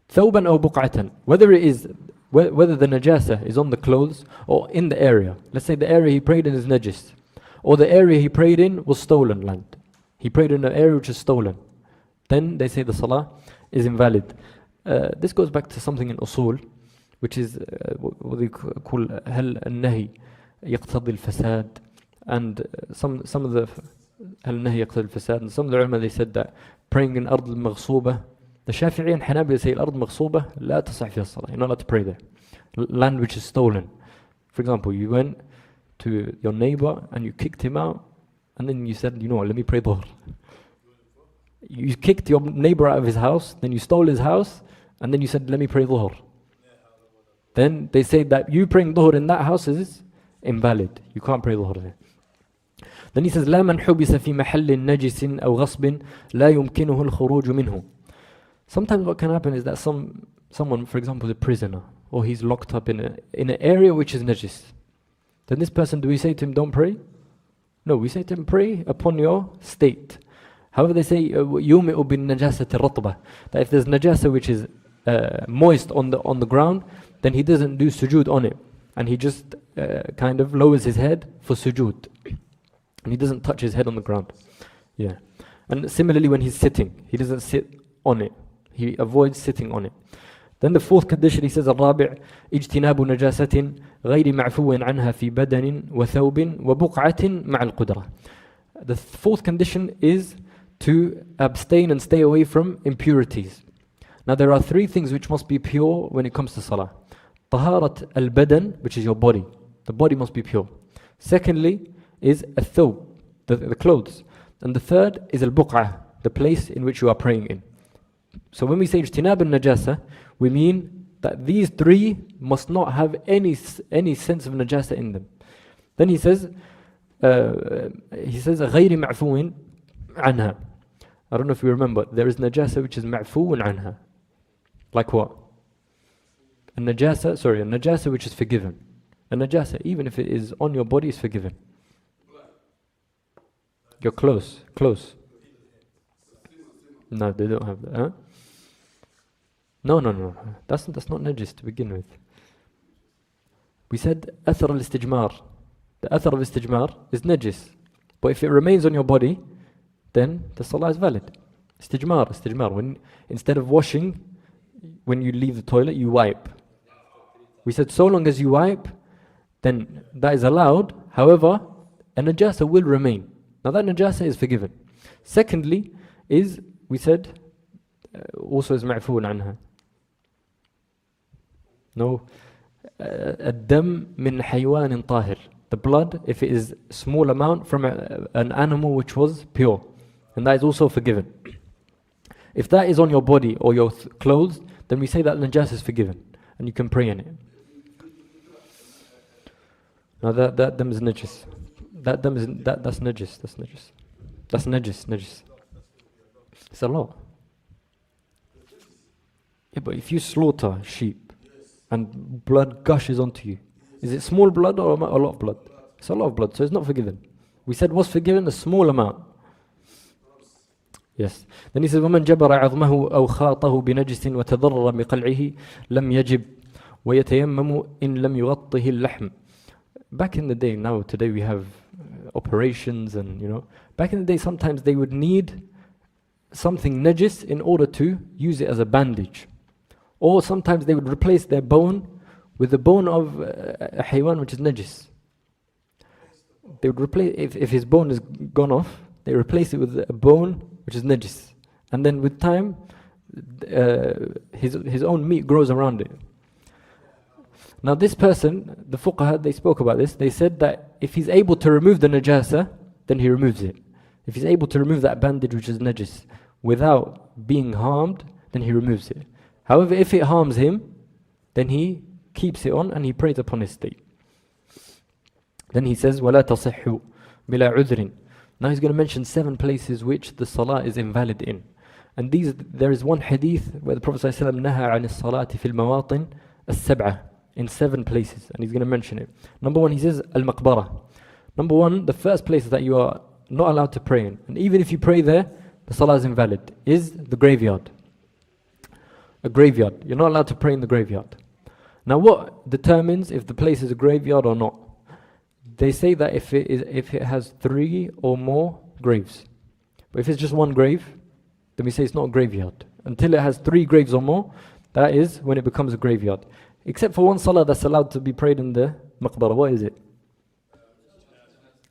ثوبا أو بقعة, whether the najasa is on the clothes or in the area. Let's say the area he prayed in is najis, or the area he prayed in was stolen land. He prayed in an area which is stolen. Then they say the salah is invalid. This goes back to something in usul, which is what they call هل النهي يقتضي الفساد, and some of the هل النهي يقتضي الفساد, and some of the ulama, they said that praying in أرض المغصوبة, the Shafi'i and Hanbali say الأرض المغصوبة لا تصح فيها الصلاة. You're not allowed to pray there. Land which is stolen. For example, you went to your neighbor and you kicked him out, and then you said, you know what, let me pray dhuhr. You kicked your neighbor out of his house, then you stole his house, and then you said, let me pray dhuhr. Then they say that you praying dhuhr in that house is invalid. You can't pray dhuhr there. Then he says, لا من حبس في محل نجس أو غصب لا يمكنه الخروج منه. Sometimes what can happen is that someone, for example, is a prisoner, or he's locked up in an area which is najis. Then this person, do we say to him, don't pray? No, we say to him, pray upon your state. However, they say, يُومِئُ بِالنَّجَاسَةِ الرَّطْبَةِ, that if there's najasa which is moist on the ground, then he doesn't do sujood on it, and he just kind of lowers his head for sujood, and he doesn't touch his head on the ground. Yeah. And similarly, when he's sitting, he doesn't sit on it. He avoids sitting on it. Then the fourth condition, he says, الرابع اجتناب نجاسة غير معفو عنها في بدن وثوب وبقعة مع القدرة. The fourth condition is to abstain and stay away from impurities. Now there are three things which must be pure when it comes to salah. طهارة البدن, which is your body. The body must be pure. Secondly is الثوب, the clothes. And the third is البقعة, the place in which you are praying in. So when we say اجتناب النجاسة, we mean that these three must not have any sense of najasa in them. Then he says غير معفو عنها. I don't know if you remember, there is najasa which is معفو عنها. Like what? A najasa which is forgiven. A najasa, even if it is on your body, is forgiven. You're close. No, they don't have that. Huh? No. That's not najis to begin with. We said أثر الاستجمار. The أثر of istijmar is najis. But if it remains on your body, then the salah is valid. Istijmar. When instead of washing, when you leave the toilet, you wipe. We said so long as you wipe, then that is allowed. However, a najasa will remain. Now that najasa is forgiven. Secondly is, we said, also is معفو عنها. No. الدم من حيوان طاهر. The blood, if it is a small amount from an animal which was pure. And that is also forgiven. If that is on your body or your clothes, then we say that najas is forgiven. And you can pray in it. Now that dam is najis. That's najis. That's najis. It's a lot. Yeah, but if you slaughter sheep and blood gushes onto you, is it small blood or a lot of blood? It's a lot of blood, so it's not forgiven. We said what's forgiven? A small amount. Yes. Then he says, وَمَنْ جَبَرَ عَظْمَهُ أَوْ خَاطَهُ بِنَجِسٍ وَتَضَرَّ بِقَلْعِهِ لَمْ يَجِبْ وَيَتَيَمَّمُ إِنْ لَمْ يُغَطِّهِ اللَّحْمِ. Back in the day, now today we have operations and back in the day sometimes they would need something najis in order to use it as a bandage. Or sometimes they would replace their bone with the bone of a haywan which is najis. They would replace, if his bone is gone off, they replace it with a bone which is najis. And then with time, his own meat grows around it. Now this person, the fuqaha, they spoke about this. They said that if he's able to remove the najasa, then he removes it. If he's able to remove that bandage which is najis without being harmed, then he removes it. However, if it harms him, then he keeps it on and he prays upon his state. Then he says, وَلَا تَصِحُّ بِلَا عُذْرٍ. Now he's going to mention 7 places which the salah is invalid in. And there is one hadith where the Prophet ﷺ نهى عن الصلاة في المواطن السبعة. in 7 places, and he's going to mention it. Number 1, he says al-maqbara. Number 1, the first place that you are not allowed to pray in, and even if you pray there, the salah is invalid, is the graveyard. A graveyard. You're not allowed to pray in the graveyard. Now what determines if the place is a graveyard or not? They say that if it has 3 or more graves. But if it's just 1 grave, then we say it's not a graveyard. Until it has 3 graves or more, that is when it becomes a graveyard. Except for one salah that's allowed to be prayed in the maqbara. What is it?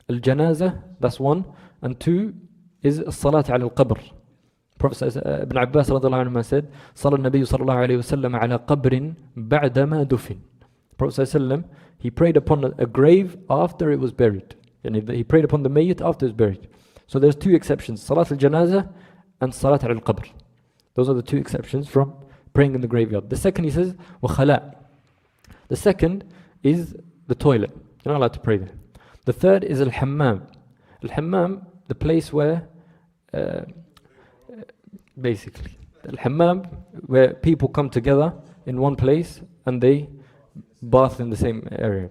Al-janaza, that's 1. And 2 is as-salat ala al-qabr. Prophet Ibn Abbas radhiallahu anhu said, Sala al-Nabi sallallahu alayhi wa sallam ala qabrin ba'dama dufin. Prophet sallallahu he prayed upon a grave after it was buried. And he prayed upon the mayyit after it was buried. So there's 2 exceptions, Salat al-janaza and Salat al-qabr. Those are the 2 exceptions from praying in the graveyard. The second, he says, wa khala. The second is the toilet. You're not allowed to pray there. The third is al-hammam. Al-hammam, the place where, basically, al-hammam, where people come together in one place and they bath in the same area.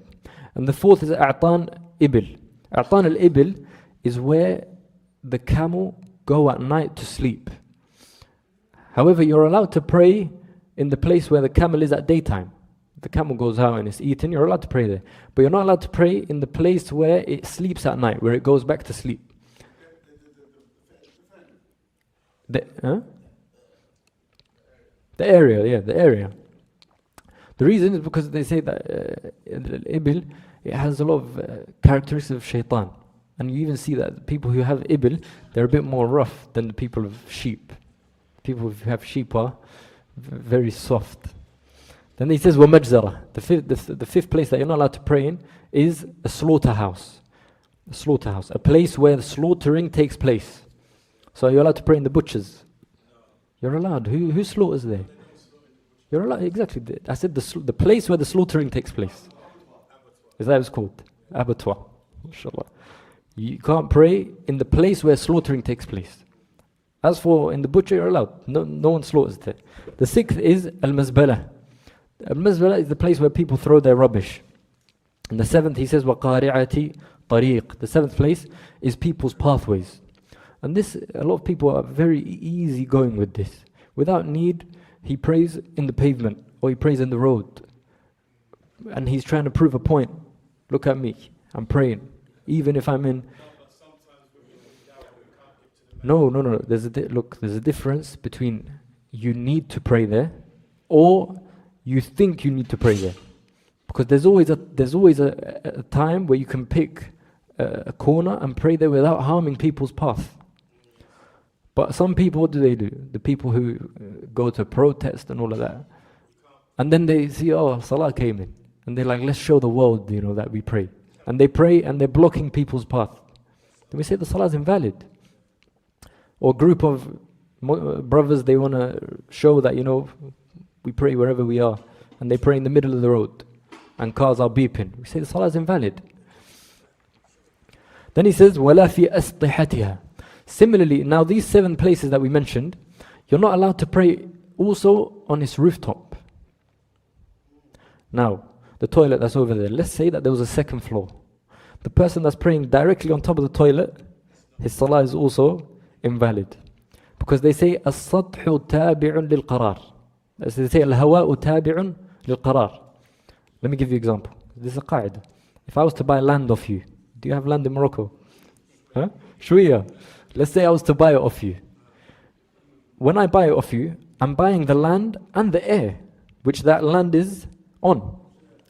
And the fourth is a'tan ibil. A'tan al-ibil is where the camel go at night to sleep. However, you're allowed to pray in the place where the camel is at daytime. If the camel goes out and it's eaten, you're allowed to pray there. But you're not allowed to pray in the place where it sleeps at night, where it goes back to sleep. The area, yeah, the area. The reason is because they say that ibil, it has a lot of characteristics of shaitan. And you even see that people who have ibil, they're a bit more rough than the people of sheep. People who have sheep are very soft. Then he says, وَمَجْزَرَةً. The fifth place that you're not allowed to pray in is a slaughterhouse. A slaughterhouse. A place where the slaughtering takes place. So you're allowed to pray in the butchers. You're allowed. Who slaughters there? You're allowed, exactly. I said the place where the slaughtering takes place. Is that what it's called? Abattoir. Inshallah. You can't pray in the place where slaughtering takes place. As for in the butcher, you're allowed. No one slaughters there. The 6th is al-mazbala. Al-mazbala is the place where people throw their rubbish. And the 7th, he says, وَقَارِعَةِ طَرِيق. The 7th place is people's pathways. And this, a lot of people are very easy going with this. Without need, he prays in the pavement or he prays in the road. And he's trying to prove a point. Look at me, I'm praying. Even if I'm in... No. There's a difference between you need to pray there or you think you need to pray there. Because there's always a time where you can pick a corner and pray there without harming people's path. But some people, what do? The people who go to protest and all of that. And then they see, oh, Salah came in. And they're like, let's show the world, that we pray. And they pray and they're blocking people's path. Then we say the Salah is invalid. Or a group of brothers, they want to show that, we pray wherever we are. And they pray in the middle of the road. And cars are beeping. We say the Salah is invalid. Then he says, وَلَا فِي أَسْطِحَتِهَا. Similarly, now these 7 places that we mentioned, you're not allowed to pray also on its rooftop. Now, the toilet that's over there, let's say that there was a 2nd floor. The person that's praying directly on top of the toilet, his salah is also invalid. Because they say, السطح تابع للقرار. As they say, الهواء تابع للقرار. Let me give you an example. This is a qaida. If I was to buy land off you, do you have land in Morocco? Huh? Shwiya. Let's say I was to buy it off you. When I buy it off you, I'm buying the land and the air, which that land is on.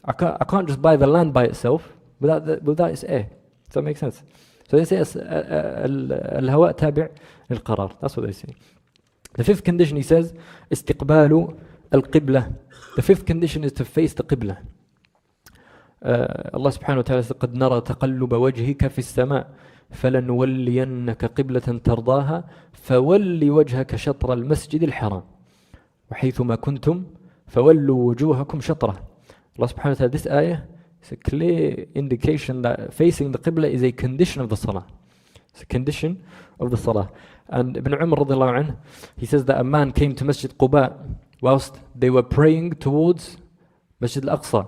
I can't just buy the land by itself without its air. Does that make sense? So they say al-hawa tabi' al-qarar. That's what they say. The 5th condition, he says, istiqbalu al-qibla. The 5th condition is to face the qibla. Allah subhanahu wa ta'ala says, قَدْ نَرَى تَقَلُّبَ وَجْهِكَ فِي السَّمَاءِ فَلَنُوَلِّيَنَّكَ قِبْلَةً تَرْضَاهَا فَوَلِّ وَجْهَكَ شَطْرَ الْمَسْجِدِ الْحَرَامِ وَحَيْثُمَا كُنْتُمْ فَوَلُّوا وُجُوهَكُمْ شَطْرَهُ. Allah subhanahu wa ta'ala, this ayah is a clear indication that facing the qibla is a condition of the salah. It's a condition of the salah. And Ibn Umar radiallahu anh, he says that a man came to Masjid Quba whilst they were praying towards Masjid al-Aqsa.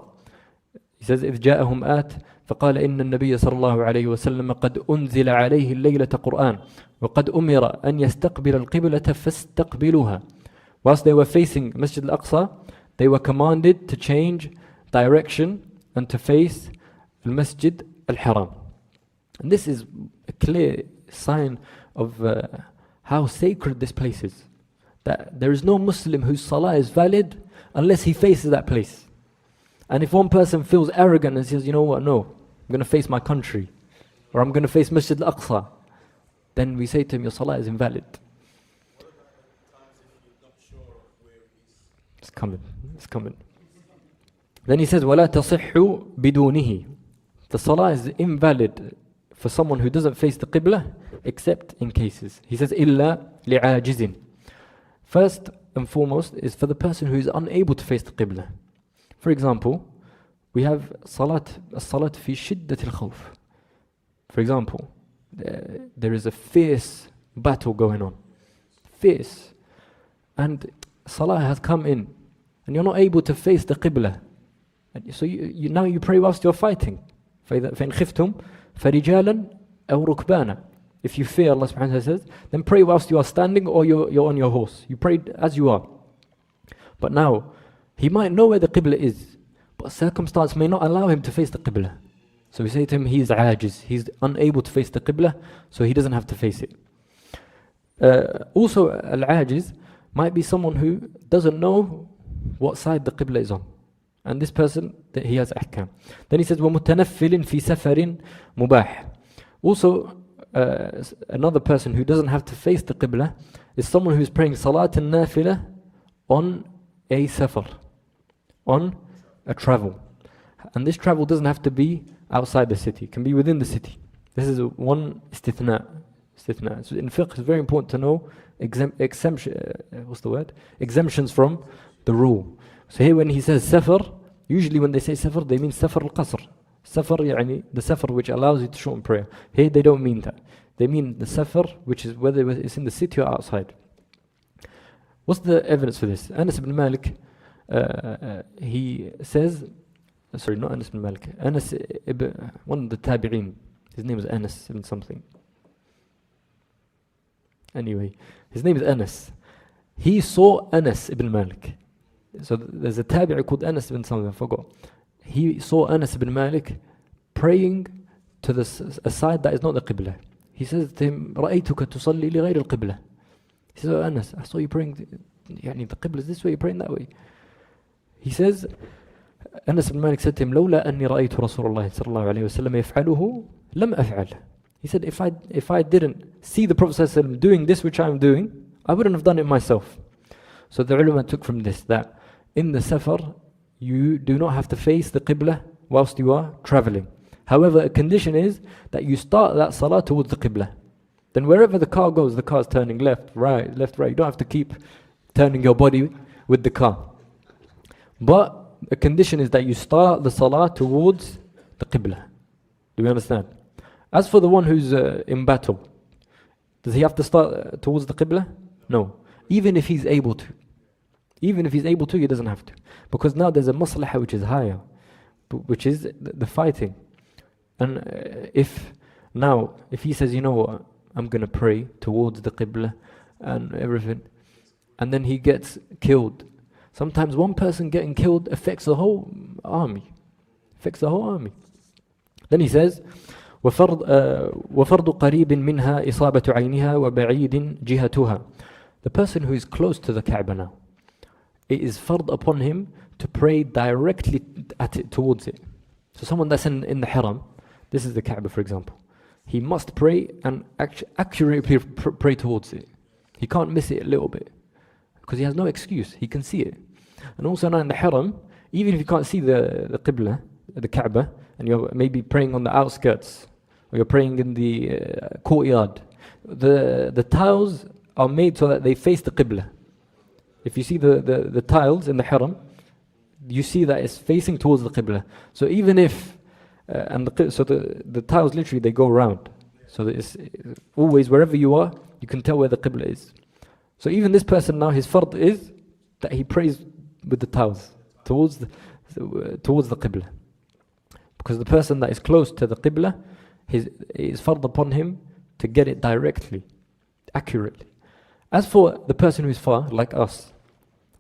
He says, إذ جاءهم آت فقال إن النبي صلى الله عليه وسلم قد أنزل عليه الليلة قرآن وقد أمر أن يستقبل القبلة فاستقبلوها. Whilst they were facing Masjid al-Aqsa, they were commanded to change direction and to face the Masjid al-Haram. And this is a clear sign of how sacred this place is. That there is no Muslim whose salah is valid unless he faces that place. And if one person feels arrogant and says, you know what, no, I'm going to face my country, or I'm going to face Masjid al-Aqsa, then we say to him, your salah is invalid. It's coming. Then he says, وَلَا تَصِحُّ بِدُونِهِ. The salah is invalid for someone who doesn't face the Qibla, except in cases. He says, إِلَّا لِعَاجِزٍ. First and foremost is for the person who is unable to face the Qibla. For example, we have as-Salat fi shiddat al-khawf. For example, there is a fierce battle going on. Fierce. And salah has come in, and you're not able to face the Qibla. And so now you pray whilst you're fighting. فَإِنْ خِفْتُمْ فَرِجَالًا أَوْ رُكْبَانًا. If you fear, Allah subhanahu wa ta'ala says, then pray whilst you are standing or you're on your horse. You pray as you are. But now, he might know where the Qibla is, but circumstance may not allow him to face the Qibla. So we say to him, he is ajiz, he's unable to face the Qibla, so he doesn't have to face it. Also, al-ajiz might be someone who doesn't know what side the Qibla is on. And this person, he has ahkam. Then he says, وَمُتَنَفِّلٍ فِي سَفَرٍ مُبَاحٍ. Also, another person who doesn't have to face the Qibla is someone who is praying Salat al-Nafila on a safar, on a travel. And this travel doesn't have to be outside the city, it can be within the city. This is one istithna. So in fiqh, it's very important to know exemptions from the rule. So here when he says safar, usually when they say safar, they mean safar al-qasr. Safar, yani the safar which allows you to shorten prayer. Here they don't mean that. They mean the safar which is whether it's in the city or outside. What's the evidence for this? Anas ibn Malik, he says, sorry, not Anas ibn Malik, Anas ibn, one of the tabi'een, his name is Anas ibn something. Anyway, his name is Anas. He saw Anas ibn Malik. So there's a tabi'i called Anas ibn something, I forgot. He saw Anas ibn Malik praying to a side that is not the Qibla. He says to him, رَأَيْتُكَ تُصَلِّي لِغَيْرِ الْقِبْلَةِ. He says, oh Anas, I saw you praying, the Qibla is this way, you're praying that way. He says, Anas ibn Malik said to him, لولا أني رأيت رسول الله صلى الله عليه وسلم يفعله لم أفعل. He said, if I didn't see the Prophet صلى الله عليه وسلم doing this which I'm doing, I wouldn't have done it myself. So the ulama took from this that in the safar, you do not have to face the Qibla whilst you are traveling. However, a condition is that you start that salah towards the Qibla. Then wherever the car goes, the car is turning left, right. You don't have to keep turning your body with the car. But a condition is that you start the salah towards the Qibla. Do we understand? As for the one who's in battle, does he have to start towards the Qibla? No. Even if he's able to. He doesn't have to. Because now there's a maslahah which is higher, which is the fighting. And if he says, you know what, I'm going to pray towards the Qibla and everything, and then he gets killed. Sometimes one person getting killed affects the whole army. Then he says, وَفَرْضُ قَرِيبٍ مِنْهَا إِصَابَةُ عَيْنِهَا وَبَعِيدٍ جِهَتُهَا. The person who is close to the Kaaba now, it is fard upon him to pray directly at it, towards it. So someone that's in the Haram, this is the Kaaba for example, he must pray and accurately pray towards it. He can't miss it a little bit, because he has no excuse, he can see it. And also now in the Haram, even if you can't see the Qibla, the Kaaba, and you're maybe praying on the outskirts, or you're praying in the courtyard, the tiles are made so that they face the Qibla. If you see the tiles in the Haram, you see that it's facing towards the Qibla. So even if, the tiles literally, they go around. So that it's always, wherever you are, you can tell where the Qibla is. So even this person now, his fard is that he prays with the tiles towards towards the Qibla. Because the person that is close to the Qibla, it is fard upon him to get it directly, accurately. As for the person who is far, like us,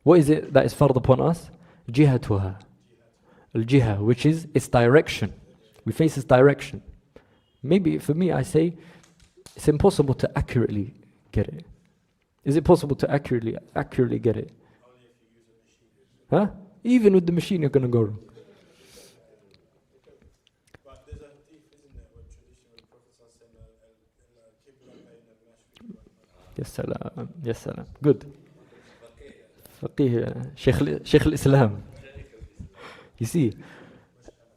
what is it that is fard upon us? Jihatuha. Al-jiha, which is its direction. We face its direction. Maybe for me, I say, it's impossible to accurately get it. Is it possible to accurately get it? Huh? Even with the machine, you're going to go wrong. But there's a hadith, isn't there, where traditionally Prophet Yes, salam. Yes, salam. Good. Faqih, Shaykh al-Islam. You see,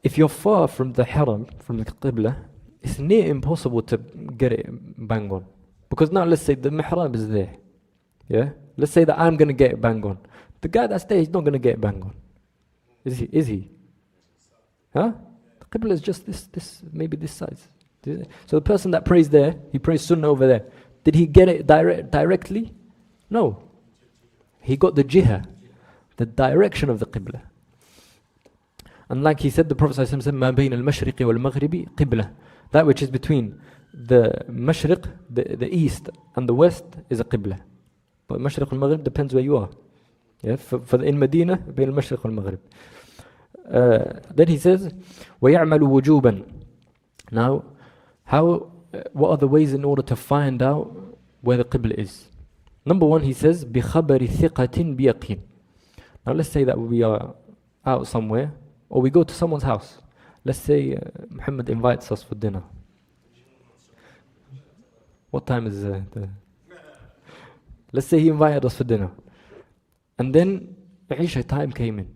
if you're far from the haram, from the Qibla, it's near impossible to get it bang on. Because now let's say the mihrab is there. Yeah? Let's say that I'm going to get it bang on. The guy that's there, he's not going to get it bang on. Is he? Huh? The Qibla is just this, maybe this size. So the person that prays there, he prays sunnah over there. Did he get it directly? No. He got the jiha, the direction of the Qibla. And like he said, the Prophet ﷺ said, مَا بَيْنَ الْمَشْرِقِ وَالْمَغْرِبِ قِبْلَةً. That which is between the mashriq, the east, and the west is a qibla. But mashriq and maghrib depends where you are. Yeah, in Medina, بين المشرق والمغرب. Then he says, وَيَعْمَلُ وُجُوبًا. Now, what are the ways in order to find out where the qibla is? Number one, he says, بِخَبَرِ ثِقَةٍ بِيَقِينٍ. Now let's say that we are out somewhere, or we go to someone's house. Let's say Muhammad invites us for dinner. What time is Let's say he invited us for dinner. And then Isha time came in.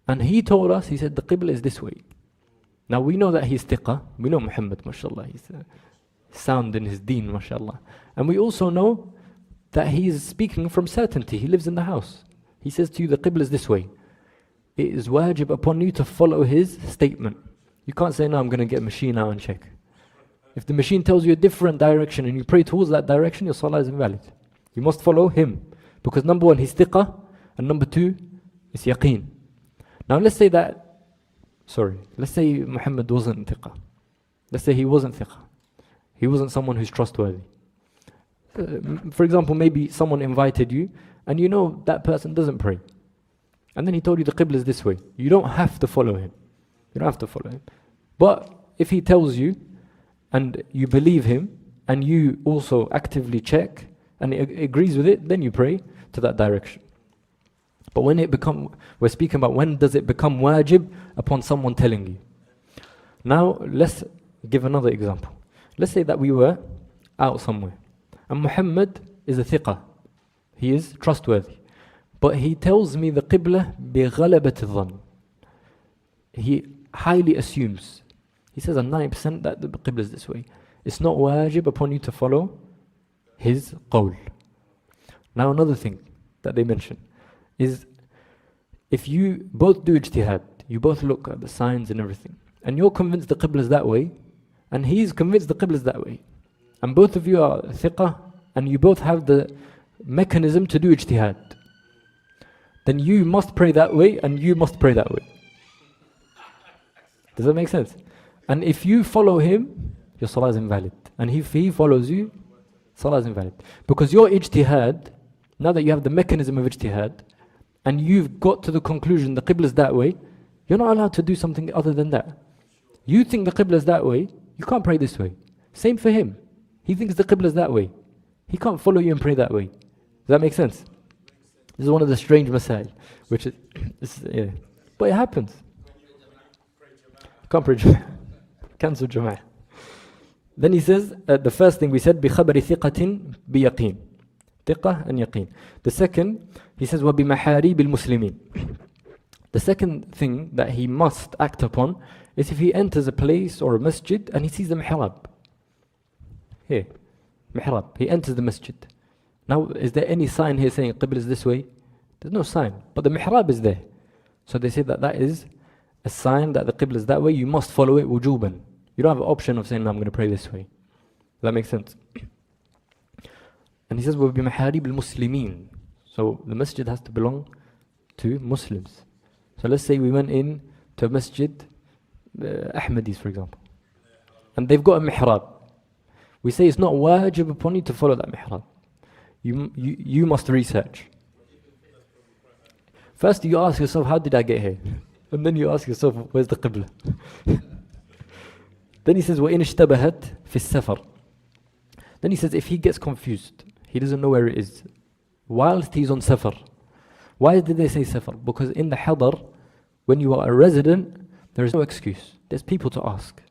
And he told us, he said, the Qibla is this way. Now we know that he's thiqah. We know Muhammad, mashallah. He's sound in his deen, mashallah. And we also know that he is speaking from certainty. He lives in the house. He says to you, the Qibla is this way. It is wajib upon you to follow his statement. You can't say, no, I'm going to get a machine out and check. If the machine tells you a different direction and you pray towards that direction, your salah is invalid. You must follow him. Because number one, he's thiqah, and number two, it's yaqeen. Now let's say Muhammad wasn't thiqah. Let's say he wasn't thiqah. He wasn't someone who's trustworthy. For example, maybe someone invited you, and you know that person doesn't pray. And then he told you the Qibla is this way. You don't have to follow him. You don't have to follow him. But if he tells you, and you believe him, and you also actively check, and he agrees with it, then you pray to that direction. But we're speaking about when does it become wajib upon someone telling you. Now, let's give another example. Let's say that we were out somewhere, and Muhammad is a thiqah. He is trustworthy. But he tells me the Qibla بِغَلَبَةِ الظَّنِّ. He highly assumes. He says, I'm 90% that the Qibla is this way. It's not wajib upon you to follow his qawl. Now another thing that they mention is, if you both do ijtihad, you both look at the signs and everything, and you're convinced the Qibla is that way, and he's convinced the Qibla is that way, and both of you are thiqah, and you both have the mechanism to do ijtihad, then you must pray that way, and you must pray that way. Does that make sense? And if you follow him, your salah is invalid. And if he follows you, salah is invalid. Because your ijtihad, now that you have the mechanism of ijtihad, and you've got to the conclusion the Qibla is that way, you're not allowed to do something other than that. You think the Qibla is that way, you can't pray this way. Same for him. He thinks the Qibla is that way. He can't follow you and pray that way. Does that make sense? This is one of the strange masail, which is, yeah. But it happens. Can't pray Jama'ah. Cancel Jama'ah. Then he says, the first thing we said, بِخَبَرِ ثِقَةٍ بِيَقِينٍ. Thiqah and yaqeen. The second, he says, وَبِمَحَارِيبِ الْمُسْلِمِينَ. The second thing that he must act upon is if he enters a place or a masjid and he sees the mihrab. Here, mihrab. He enters the masjid. Now, is there any sign here saying Qibla is this way? There's no sign, but the mihrab is there. So they say that is a sign that the Qibla is that way. You must follow it wujuban. You don't have an option of saying, no, I'm going to pray this way. Does that make sense? And he says, وَبِمَحَارِبِ الْمُسْلِمِينَ. So the masjid has to belong to Muslims. So let's say we went in to a masjid, Ahmadis for example, and they've got a mihrab. We say it's not wajib upon you to follow that mihrab. You must research. First you ask yourself, how did I get here? And then you ask yourself, where's the qibla? Then he says, وَإِنْ اشْتَبَهَتْ فِي السَّفَرِ. Then he says, if he gets confused, he doesn't know where it is, whilst he's on safar. Why did they say safar? Because in the hadar, when you are a resident, there is no excuse. There's people to ask.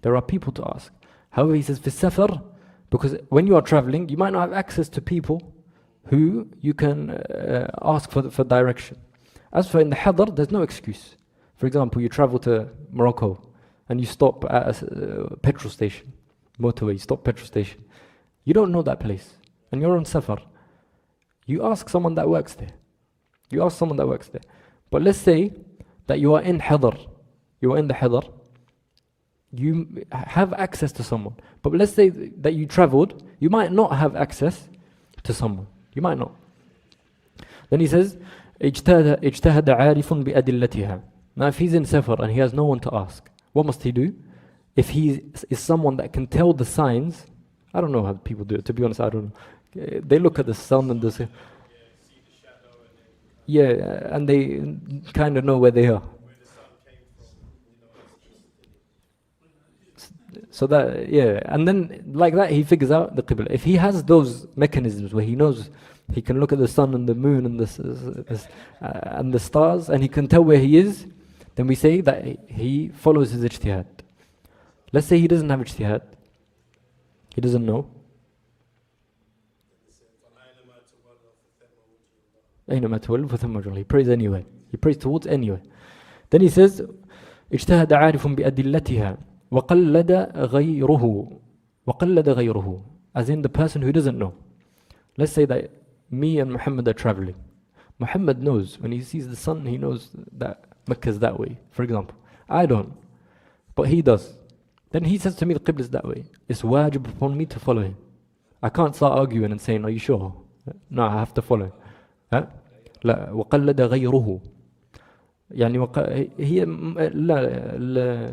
There are people to ask. However, he says, في السفر, because when you are traveling, you might not have access to people who you can ask for direction. As for in the hadar, there's no excuse. For example, you travel to Morocco and you stop at a petrol station, motorway, you stop petrol station. You don't know that place and you're on safar. You ask someone that works there. But let's say that you are in hadar. You are in the hadar. You have access to someone. But let's say that you traveled, you might not have access to someone. You might not. Then he says, اجتهد عارف بأدلتها. Now if he's in safar and he has no one to ask, what must he do? If he is someone that can tell the signs, I don't know how people do it, to be honest, I don't know. They look at the sun and they and they kind of know where they are. So that, and then like that he figures out the qibla. If he has those mechanisms where he knows, he can look at the sun and the moon and the stars and he can tell where he is, then we say that he follows his ijtihad. Let's say he doesn't have ijtihad. He doesn't know. He prays anyway. He prays towards anyway. Then he says, اجتهد عارف بأدلتها وقلد غيره. As in the person who doesn't know. Let's say that me and Muhammad are traveling. Muhammad knows, when he sees the sun, he knows that Mecca is that way, for example. I don't, but he does. Then he says to me, the qibla is that way. It's wajib upon me to follow him. I can't start arguing and saying, are you sure? No, I have to follow him. لا وقلد غيره. يعني هي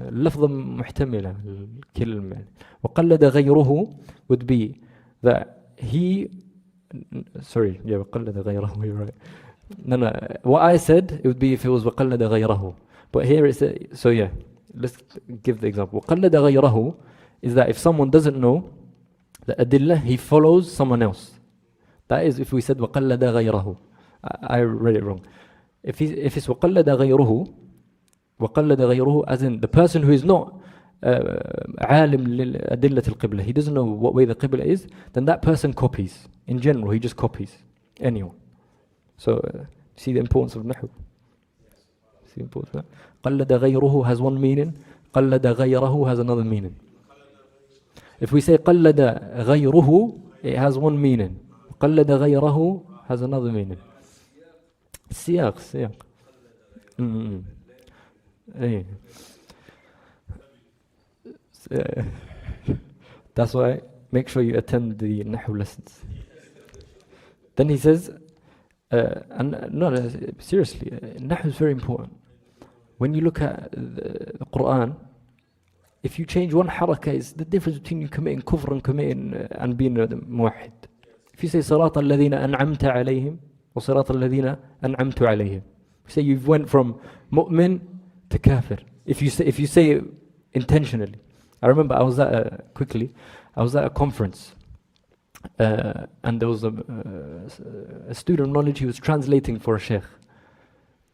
اللفظة محتملة الكلمة. وقلد غيره would be that he, وقلد غيره, you're right. No, what I said, it would be if it was وقلد غيره. But here it's, let's give the example. وقلد غيره is that if someone doesn't know the adillah, he follows someone else. That is if we said وقلد غيره. I read it wrong. If it's وقلد غيره as in the person who is not عالم لأدلة القبلة, he doesn't know what way the qibla is, then that person copies. In general, he just copies anyone. So see the importance of nahu. See the importance of that. قلد غيره has one meaning, قلد غيره has another meaning. If we say قلد غيره, it has one meaning. قلد غيره has another meaning. سياق. That's why make sure you attend the nahu lessons. Then he says, seriously, nahu is very important. When you look at the Quran, if you change one haraka, it's the difference between you committing kufr and being a muwahhid. If you say صراط الذين أنعمت عليهم وصراط الذين أنعمت عليهم, you say you've went from mu'min to kafir. If you say it intentionally. I remember I was at a conference and there was a student of knowledge. He was translating for a sheikh,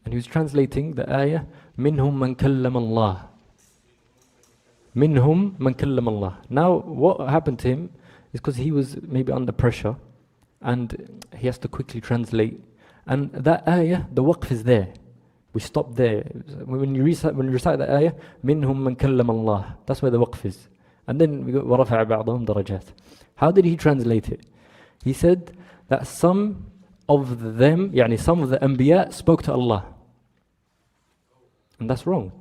and he was translating the ayah منهم من كلم الله. منهم من كلم الله. Now what happened to him is because he was maybe under pressure and he has to quickly translate, and that ayah, the waqf is there. We stop there. When you recite the ayah, منهم من كلم الله, that's where the waqf is. And then we go ورفع بعضهم درجات. How did he translate it? He said that some of them, some of the anbiya spoke to Allah. And that's wrong.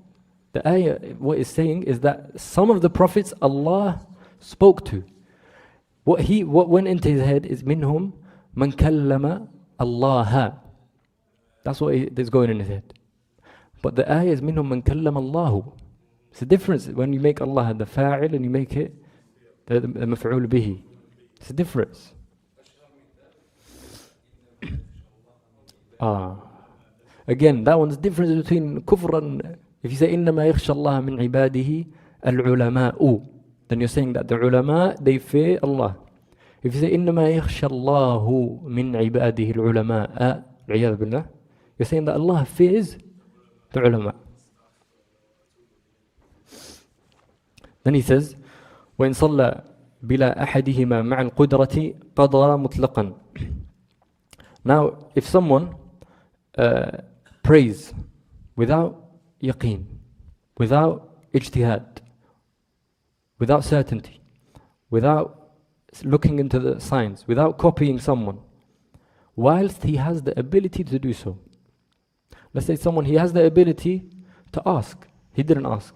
The ayah, what it's saying is that some of the prophets Allah spoke to. What went into his head is منهم من كلم الله. That's what is going in his head. But the ayah is minhum man kallama Allahu. It's a difference when you make Allah the fa'il and you make it the maf'ul bihi. It's a difference. Again, that one's difference between kufr and if you say إِنَّمَا يَخْشَى اللَّهَ مِنْ عِبَادِهِ الْعُلَمَاءُ, then you're saying that the ulama, they fear Allah. If you say إِنَّمَا يَخْشَى اللَّهُ مِنْ عِبَادِهِ الْعُلَمَاءَ عِيَاذ billah, you're saying that Allah fears the ulama. Then he says وإن صلى بلا أحدهما مع القدرة قضى مطلقا. Now, if someone prays without yaqeen, without ijtihad, without certainty, without looking into the signs, without copying someone, whilst he has the ability to do so. Let's say someone, he has the ability to ask, he didn't ask.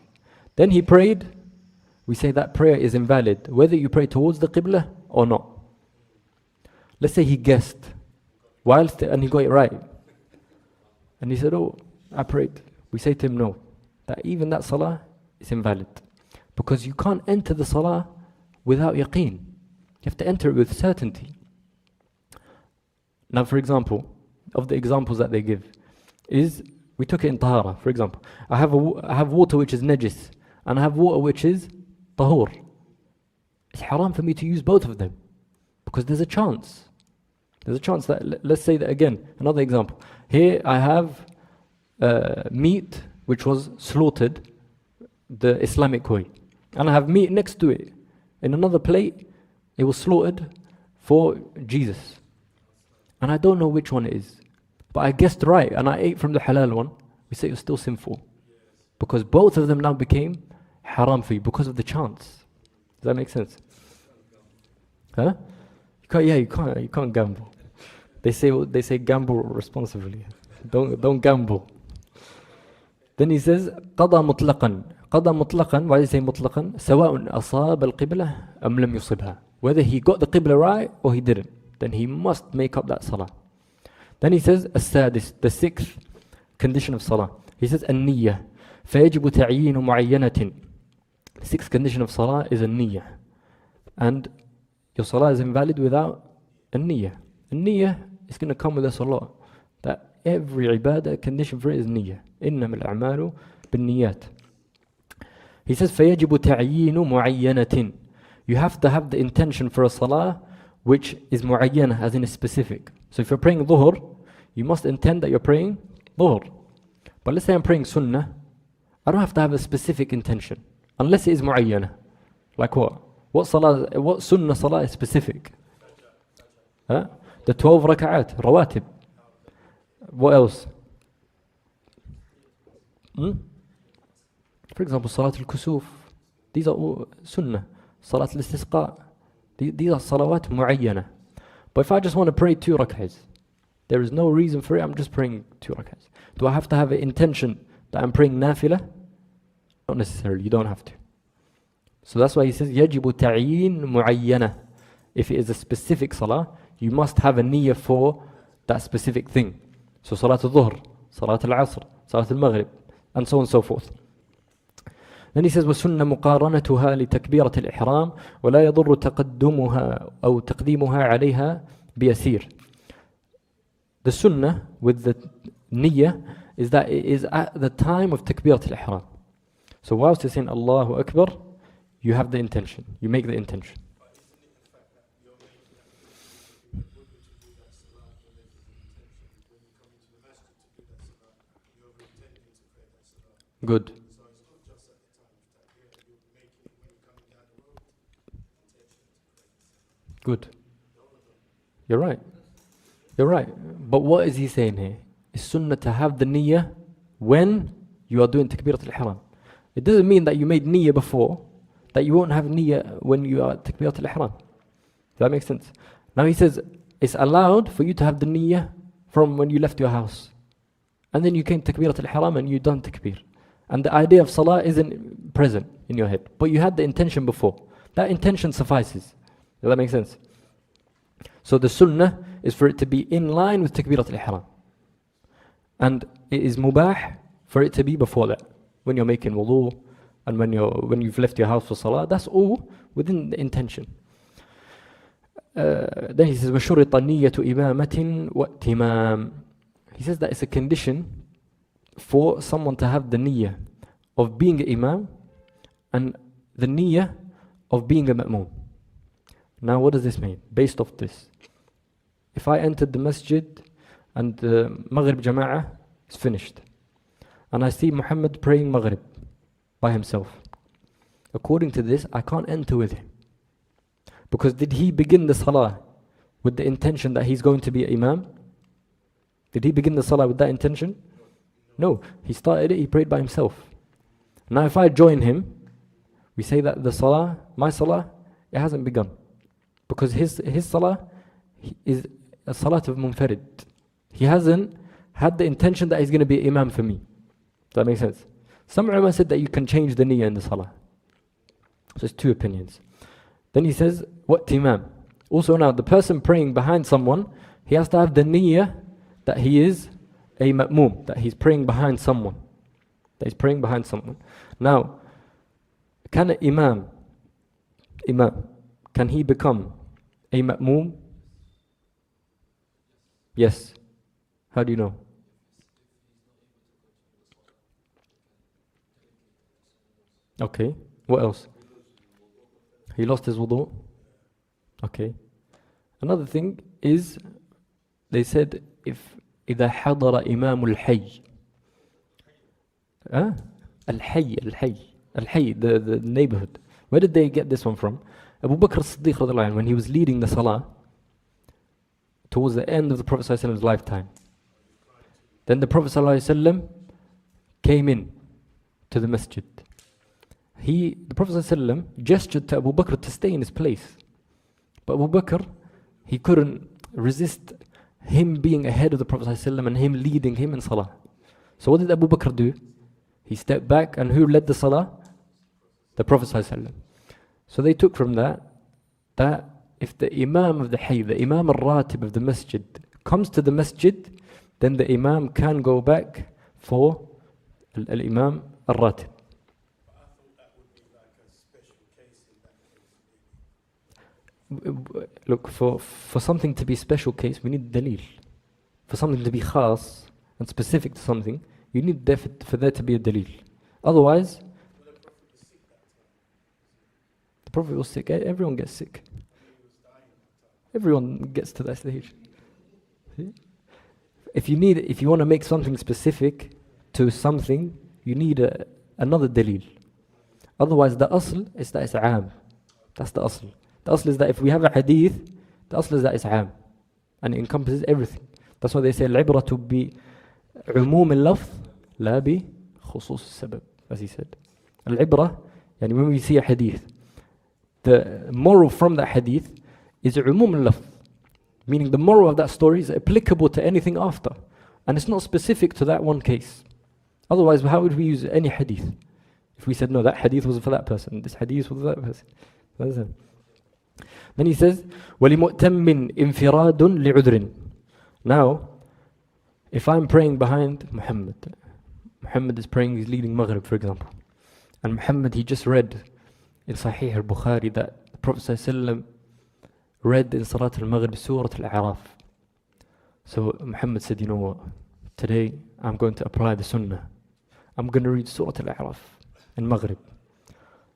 Then he prayed, we say that prayer is invalid, whether you pray towards the Qibla or not. Let's say he guessed, and he got it right. And he said, oh, I prayed. We say to him, no, that even that salah is invalid. Because you can't enter the salah without yaqeen. You have to enter it with certainty. Now, for example, of the examples that they give, is we took it in tahara, for example. I have water which is najis, and I have water which is tahur. It's haram for me to use both of them. Because there's a chance. There's a chance that, let's say that again, another example. Here I have meat which was slaughtered the Islamic way. And I have meat next to it. In another plate, it was slaughtered for Jesus. And I don't know which one it is. But I guessed right and I ate from the halal one. We say it was still sinful. Because both of them now became haram for you because of the chance. Does that make sense? Huh? You can't gamble. They say gamble responsibly. Don't gamble. Then he says قضى مطلقا. قضى مطلقا. Why does he say مطلقا? سواء أصاب القبلة أم لم يصبها. Whether he got the qibla right or he didn't, then he must make up that salah. Then he says السادس, the sixth condition of salah. He says النية فيجب تعيين معينة. The sixth condition of salah is النية. And your salah is invalid without a niyyah. A niyyah is going to come with us a lot. That every ibadah condition for it is niyyah. إنما الأعمال بالنيات. He says فيجب تعيين معينة. You have to have the intention for a salah which is معينة, as in a specific. So if you're praying dhuhr, you must intend that you're praying dhuhr. But let's say I'm praying sunnah, I don't have to have a specific intention unless it is معينة. Like what? What sunnah salah is specific? The 12 raka'at, rawatib. What else? For example, salat al-kusuf. These are all sunnah. Salat al-istisqa. These are salawat mu'ayyana. But if I just want to pray 2 rak'ahs, there is no reason for it, I'm just praying 2 rak'ahs. Do I have to have an intention that I'm praying nafilah? Not necessarily, you don't have to. So that's why he says يجب تعيين معينة. If it is a specific salah, you must have a niyyah for that specific thing. So salat al-dhuhr, salat al-asr, salat al-maghrib, and so on and so forth. Then he says وسنة مقارنتها لتكبيرة الإحرام ولا يضر تقدمها أو تقديمها عليها بيسير. The sunnah with the niyyah is that it is at the time of takbirat al-ihram. So whilst you're saying Allahu Akbar, you have the intention. You make the intention. But isn't it the fact that you're making that intention, if you're to do that salah, you're making the intention. When you come into the masjid to do that salah, you're intending to pray that salah. Good. So it's not just at the time of takbir, you make it when you're coming down the road, intention to pray. Good. You're right. You're right. But what is he saying here? It's sunnah to have the niyyah when you are doing takbirat al-ihram. It doesn't mean that you made niyyah before, that you won't have niyyah when you are takbirat al-ihram. Does that make sense? Now he says, it's allowed for you to have the niyyah from when you left your house. And then you came takbirat al-ihram and you done takbir. And the idea of salah isn't present in your head. But you had the intention before. That intention suffices. Does that make sense? So the sunnah is for it to be in line with takbirat al-ihram. And it is mubah for it to be before that. When you're making wudu and when you've left your house for salah, that's all within the intention. Then he says, وَشُرِطَ النِّيَّةُ إِمَامَةٍ وَاتِمَامٍ. He says that it's a condition for someone to have the niyyah of being an imam and the niyyah of being a ma'mum. Now what does this mean? Based off this, if I entered the masjid and the Maghrib Jama'ah is finished and I see Muhammad praying Maghrib by himself, according to this, I can't enter with him. Because did he begin the salah with the intention that he's going to be an imam? Did he begin the salah with that intention? No. He started it, he prayed by himself. Now if I join him, we say that the salah, my salah, it hasn't begun. Because his salah is a salat of munfarid. He hasn't had the intention that he's going to be imam for me. Does that make sense? Some ulama said that you can change the niyyah in the salah. So it's two opinions. Then he says, what imam? Also now, the person praying behind someone, he has to have the niyyah that he is a ma'mum, that he's praying behind someone. That he's praying behind someone. Now, can an imam, can he become a ma'mum? Yes. How do you know? Okay. What else? He lost his wudu. Okay. Another thing is, they said, if إذا حضر إمام الحي, الحي, the neighborhood. Where did they get this one from? Abu Bakr as-Siddiq radiallahu anhu, when he was leading the salah towards the end of the Prophet ﷺ's lifetime, then the Prophet ﷺ came in to the masjid. The Prophet ﷺ gestured to Abu Bakr to stay in his place. But Abu Bakr, he couldn't resist him being ahead of the Prophet ﷺ and him leading him in salah. So what did Abu Bakr do? He stepped back, and who led the salah? The Prophet ﷺ. So they took from that if the Imam of the Hayy, the Imam al-Ratib of the masjid, comes to the masjid, then the Imam can go back for al-Imam al-Ratib. Look, for something to be special case, we need dalil. For something to be khas and specific to something, you need for there to be a dalil. Otherwise, the Prophet was sick. Everyone gets sick. Everyone gets to that stage. See? If you want to make something specific to something, you need another dalil. Otherwise, the asl is that it's aam. That's the asl. The asl is that if we have a hadith, the asl is that it's aam. And it encompasses everything. That's why they say, العبرة بعموم اللفظ لا بخصوص السبب, as he said. العبرة, يعني when we see a hadith, the moral from that hadith is عموم اللفظ, meaning the moral of that story is applicable to anything after. And it's not specific to that one case. Otherwise, how would we use any hadith? If we said, no, that hadith was for that person, this hadith was for that person. Then he says, وَلِمُؤْتَمٍ إِنْفِرَادٌ لِعُذْرٍ. Now, if I'm praying behind Muhammad is praying, he's leading Maghrib, for example. And Muhammad, he just read in Sahih al-Bukhari that the Prophet ﷺ read in Salat al-Maghrib Surah al-A'raf. So Muhammad said, you know what, today I'm going to apply the Sunnah. I'm going to read Surah al-A'raf in Maghrib.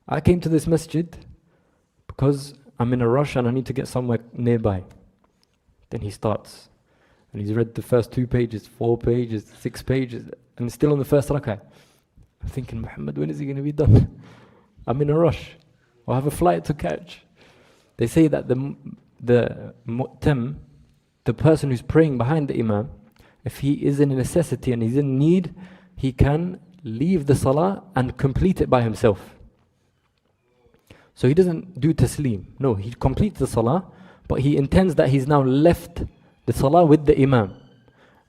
I came to this masjid because I'm in a rush and I need to get somewhere nearby. Then he starts. And he's read the first 2 pages, 4 pages, 6 pages, and still on the first rak'ah. I'm thinking, Muhammad, when is he going to be done? I'm in a rush. I have a flight to catch. They say that the mu'tam, the person who's praying behind the imam, if he is in a necessity and he's in need, he can leave the salah and complete it by himself. So he doesn't do taslim. No, he completes the salah, but he intends that he's now left the salah with the imam.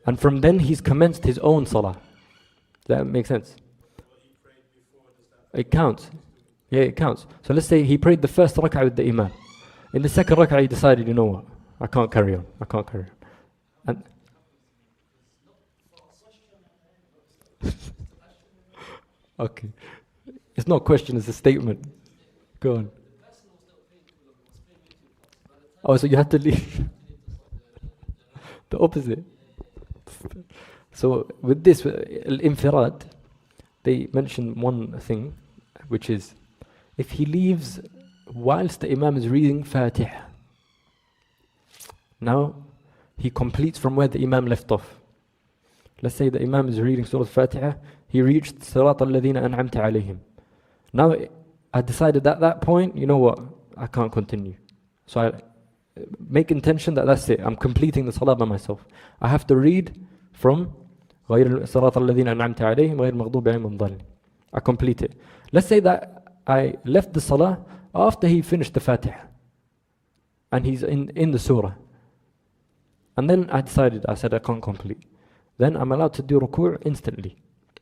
And from then he's commenced his own salah. Does that make sense? It counts. Yeah, it counts. So let's say he prayed the first rak'ah with the imam. In the second rak'ah he decided, you know what, I can't carry on. And Okay. It's not a question, it's a statement. Go on. Oh, so you had to leave. The opposite. So with this, al-infirad, they mention one thing, which is if he leaves whilst the Imam is reading Fatiha, now he completes from where the Imam left off. Let's say the Imam is reading Surah Fatiha, he reached Sirat al-Ladhina an'amta alayhim. Now I decided at that point, you know what, I can't continue. So I make intention that that's it, I'm completing the Salah by myself. I have to read from غير الصراط الذين أنعمت عليهم غير المغضوب عليهم الضالين. I complete it. Let's say that I left the Salah after he finished the Fatiha and he's in the Surah. And then I said I can't complete. Then I'm allowed to do ruku' instantly.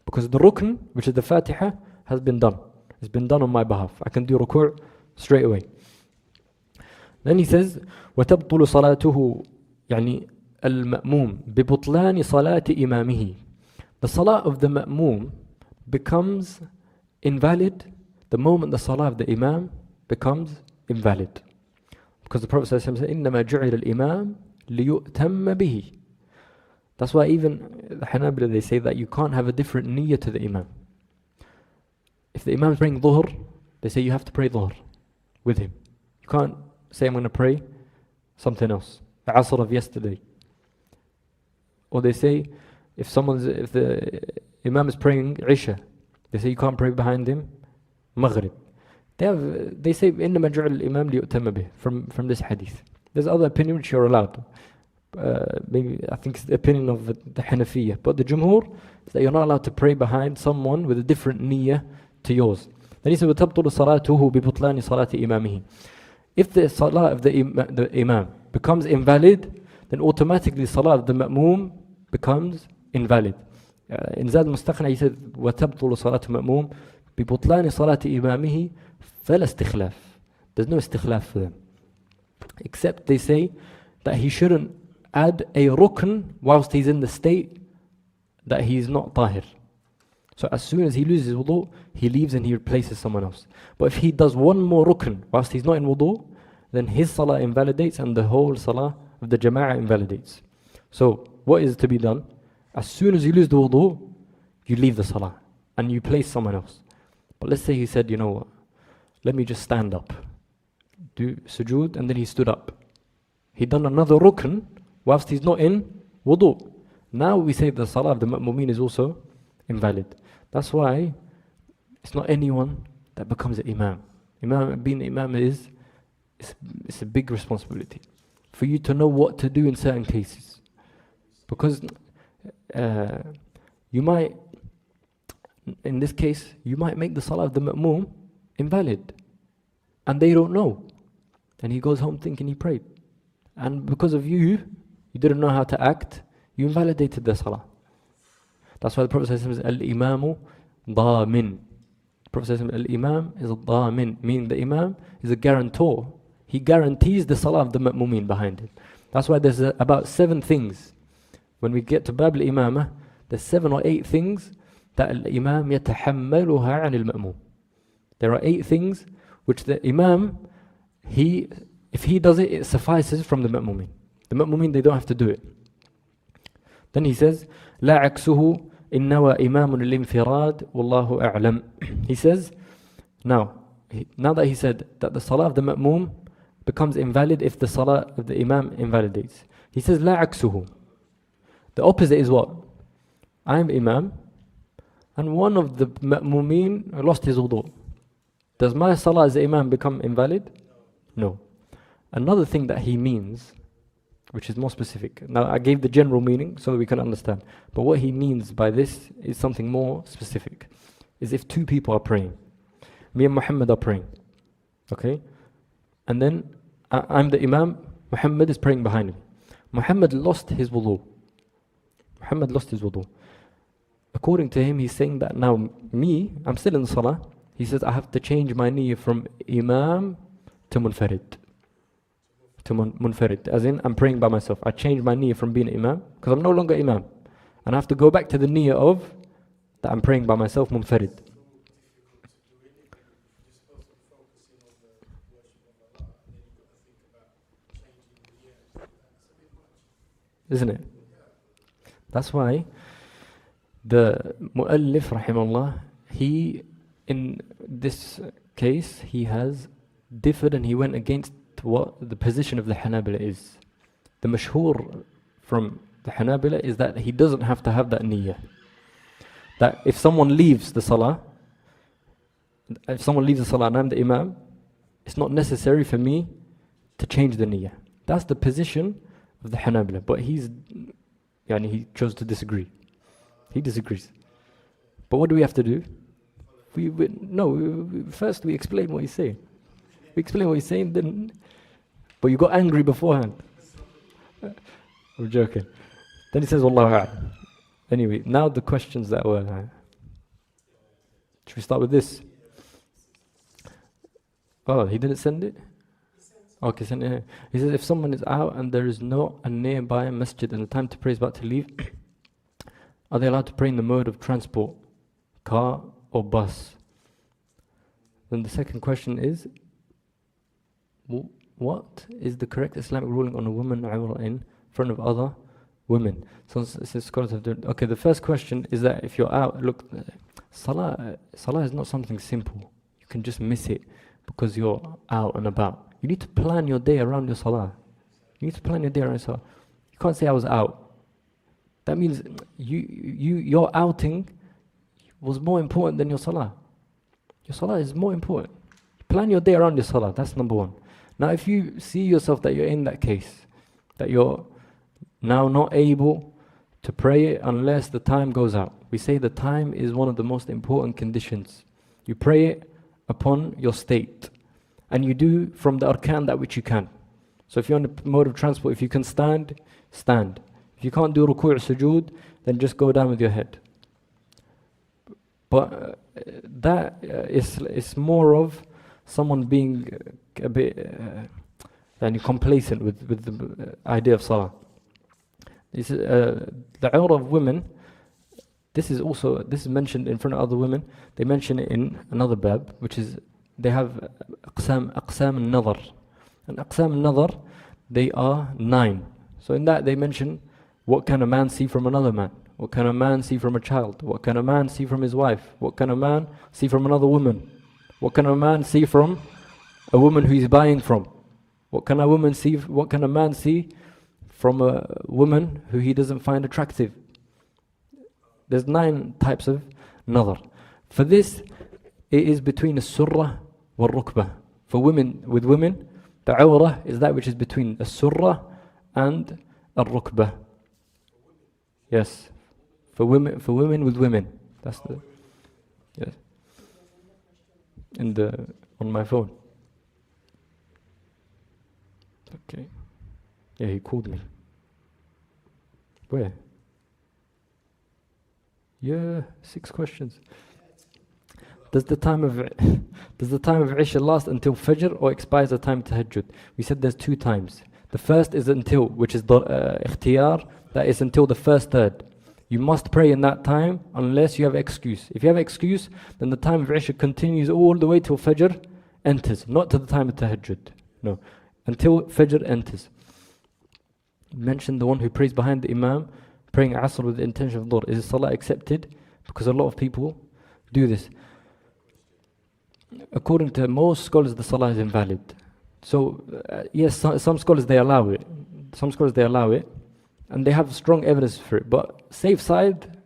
Because the rukn, which is the Fatiha, has been done. It's been done on my behalf. I can do ruku' straight away. Then he says, وَتَبْطُلُ صَلَاتُهُ يعني المأموم ببطلان صلاة إمامه. The salah of the ma'moom becomes invalid the moment the salah of the imam becomes invalid. Because the Prophet said, إِنَّمَا جُعِلَ الْإِمَامِ لِيُؤْتَمَّ بِهِ. That's why even the Hanbali, they say that you can't have a different niyyah to the imam. If the imam is praying dhuhr, they say you have to pray dhuhr with him. You can't say I'm going to pray something else, the asr of yesterday. Or they say if the imam is praying isha, they say you can't pray behind him maghrib. They say إنما جعل الإمام ليؤتم به from this hadith. There's other opinion which you're allowed. Maybe I think it's the opinion of the Hanafiya, but the Jumhur is that you're not allowed to pray behind someone with a different niyyah to yours. Then he said وَتَبْطُلُ صَلَاتُهُ بِبُطْلَانِ صَلَاةِ إِمَامِهِ. If the salah of the imam becomes invalid, then automatically salah of the ma'moom becomes invalid. In Zad al-Mustaqna he said وَتَبْطُلُ صَلَاةُ مَأْمُوم بِبُطْلَانِ صَلَاةِ إِمَامِهِ فَلَا اسْتِخْلَافٍ. There's no istikhlaf for them. Except they say that he shouldn't add a rukn whilst he's in the state that he's not tahir. So as soon as he loses his wudu, he leaves and he replaces someone else. But if he does one more rukn whilst he's not in wudu, then his salah invalidates and the whole salah of the jama'ah invalidates. So what is to be done? As soon as you lose the wudu, you leave the salah and you place someone else. But let's say he said, you know what, let me just stand up, do sujood, and then he stood up. He done another rukn whilst he's not in wudu. Now we say the salah of the ma'mumeen is also invalid. That's why it's not anyone that becomes an imam. Being an imam it's a big responsibility for you to know what to do in certain cases. Because you might, in this case, you might make the salah of the ma'mum invalid. And they don't know. And he goes home thinking he prayed. And because of you didn't know how to act, you invalidated the salah. That's why the Prophet says, Al-Imamu Damin. The Prophet says, Al-Imam is a Damin, meaning the Imam is a guarantor. He guarantees the salah of the ma'mumeen behind him. That's why there's about 7 things. When we get to Bab al-Imamah, there's 7 or 8 things that al-Imam yatahammaluha 'an al-ma'mum. There are 8 things which the Imam, if he does it, it suffices from the ma'mumeen. The ma'mumeen, they don't have to do it. Then he says, لا عكسه إنما إمام الانفراد والله أعلم. He says, now that he said that the salah of the ma'mum becomes invalid if the salah of the imam invalidates. He says, لا عكسه. The opposite is what? I'm imam and one of the ma'mumeen lost his wudu. Does my salah as the imam become invalid? No. Another thing that he means, which is more specific. Now I gave the general meaning so that we can understand. But what he means by this is something more specific. Is if 2 people are praying. Me and Muhammad are praying. Okay? And then I'm the imam, Muhammad is praying behind me. Muhammad lost his wudu. According to him, he's saying that now me, I'm still in the salah. He says I have to change my niyyah from imam to munfarid. Munfarid, as in I'm praying by myself. I change my niyyah from being imam because I'm no longer imam, and I have to go back to the niyyah of that I'm praying by myself, munfarid. isn't it? That's why the Mu'allif rahimahullah, he, in this case, he has differed and he went against what the position of the Hanabila is. The mashhur from the Hanabila is that he doesn't have to have that niyyah. That if someone leaves the salah and I'm the imam, it's not necessary for me to change the niyyah. That's the position of the Hanabila. But he chose to disagree. He disagrees. But what do we have to do? First we explain what he's saying. We explain what he's saying, then. But you got angry beforehand. I'm joking. Then he says, Wallahu a'lam. Anyway, now the questions that were. Should we start with this? Oh, he didn't send it? Okay, send it here. He says, if someone is out and there is not a nearby masjid and the time to pray is about to leave, are they allowed to pray in the mode of transport, car or bus? Then the second question is, what is the correct Islamic ruling on a woman awra in front of other women? So scholars have done. Okay, the first question is that if you're out, look, salah is not something simple. You can just miss it because you're out and about. You need to plan your day around your salah. You need to plan your day around your salah. You can't say I was out. That means your outing was more important than your salah. Your salah is more important. Plan your day around your salah. That's number one. Now, if you see yourself that you're in that case, that you're now not able to pray unless the time goes out. We say the time is one of the most important conditions. You pray it upon your state. And you do from the arkan that which you can. So if you're on a mode of transport, if you can stand, stand. If you can't do ruku' sujood, then just go down with your head. But that is more of someone being a bit complacent with the idea of salah. The awra of women, this is mentioned in front of other women. They mention it in another bab, which is they have aqsam al-nadhar. And aqsam al-nadhar, they are 9. So in that they mention what can a man see from another man? What can a man see from a child? What can a man see from his wife? What can a man see from another woman? What can a man see from a woman who he's buying from? What can a man see from a woman who he doesn't find attractive? There's 9 types of nadhar. For this, it is between as-surrah wal rukbah. For women, with women, the awrah is that which is between as-surrah and al-rukbah. Yes. For women with women. That's the yes. On my phone. Okay. Yeah, he called me. Where? Yeah, 6 questions. Does the time of Isha last until Fajr or expires the time tahajjud? We said there's 2 times. The first is until, which is the ikhtiyar, that is until the first third. You must pray in that time unless you have excuse. If you have excuse, then the time of Isha continues all the way till Fajr enters, not to the time of tahajjud. No, until Fajr enters. Mention the one who prays behind the Imam, praying Asr with the intention of Dhuhr. Is his salah accepted? Because a lot of people do this. According to most scholars, the salah is invalid. So, yes, some scholars they allow it. And they have strong evidence for it. But safe side,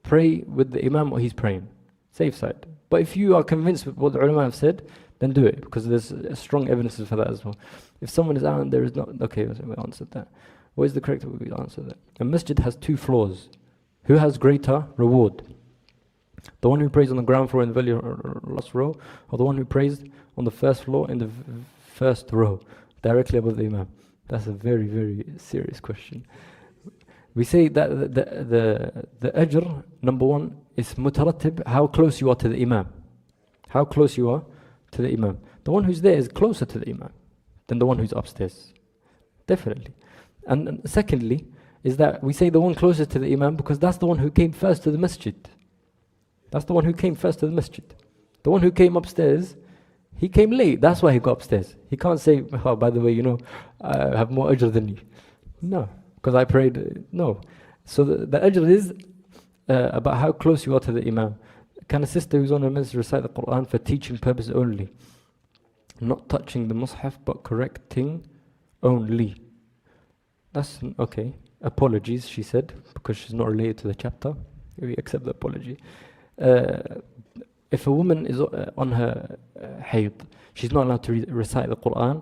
pray with the Imam what he's praying. Safe side. But if you are convinced with what the ulama have said, then do it, because there's strong evidences for that as well. If someone is out and there is not, okay, we answered that. What is the correct way we answer that? A masjid has 2 floors. Who has greater reward? The one who prays on the ground floor in the very last row, or the one who prays on the first floor in the first row, directly above the Imam? That's a very, very serious question. We say that the ajr, number 1, is mutaratib, how close you are to the Imam. How close you are to the Imam. The one who's there is closer to the Imam than the one who's upstairs. Definitely. And secondly, is that we say the one closest to the Imam because that's the one who came first to the masjid. That's the one who came first to the masjid. The one who came upstairs, he came late. That's why he got upstairs. He can't say, oh, by the way, I have more ajr than you. No. because I prayed. No. So the ajr is about how close you are to the imam. Can a sister who's on a masjid recite the Quran for teaching purpose only? Not touching the mushaf but correcting only. That's okay. Apologies, she said, because she's not related to the chapter. We accept the apology. If a woman is on her hayd, she's not allowed to recite the Quran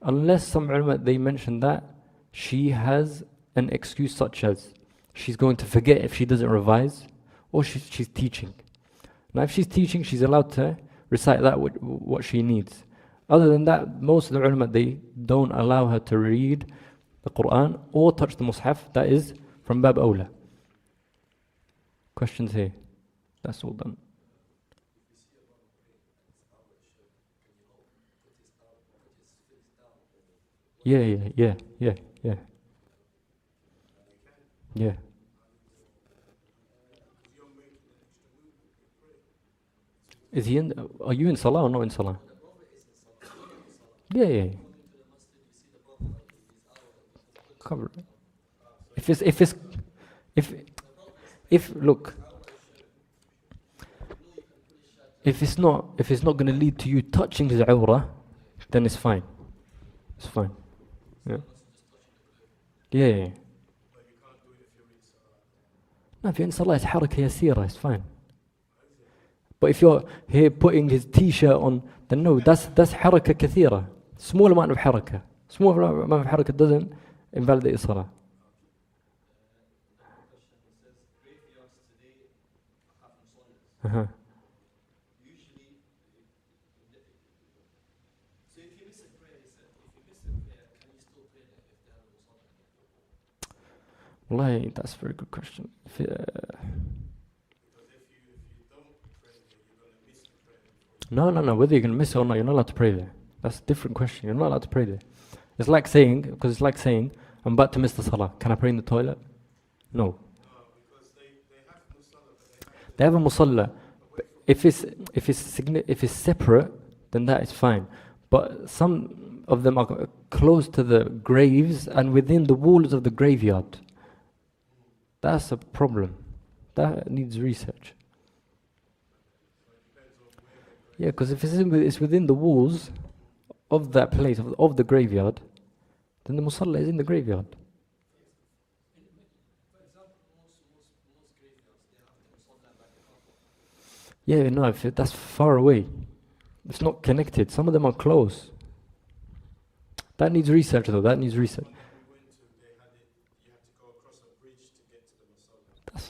unless some ulama they mention that she has an excuse, such as she's going to forget if she doesn't revise, or she's teaching. Now if she's teaching, she's allowed to recite that what she needs. Other than that, most of the ulama they don't allow her to read the Quran or touch the mushaf. That is from bab awla. Questions here? That's all done. Yeah. Is he in? Are you in salah or not in salah? Yeah. Cover it. Look, if it's not going to lead to you touching his awrah, then it's fine. It's fine. Yeah. No, if you're in salah, it's haraka yasira, it's fine. But if you're here putting his t-shirt on, then no, that's haraka kathira. Small amount of haraka. Small amount of haraka doesn't invalidate salah. Uh-huh. Wallahi, that's a very good question. No. Whether you're going to miss it or not, you're not allowed to pray there. That's a different question. You're not allowed to pray there. It's like saying, I'm about to miss the salah. Can I pray in the toilet? No. Because They have a musalla. If it's separate, then that is fine. But some of them are close to the graves and within the walls of the graveyard. That's a problem. That needs research. Yeah, because if it's within the walls of that place, of the graveyard, then the musalla is in the graveyard. Yeah, no, if that's far away. It's not connected. Some of them are close. That needs research though,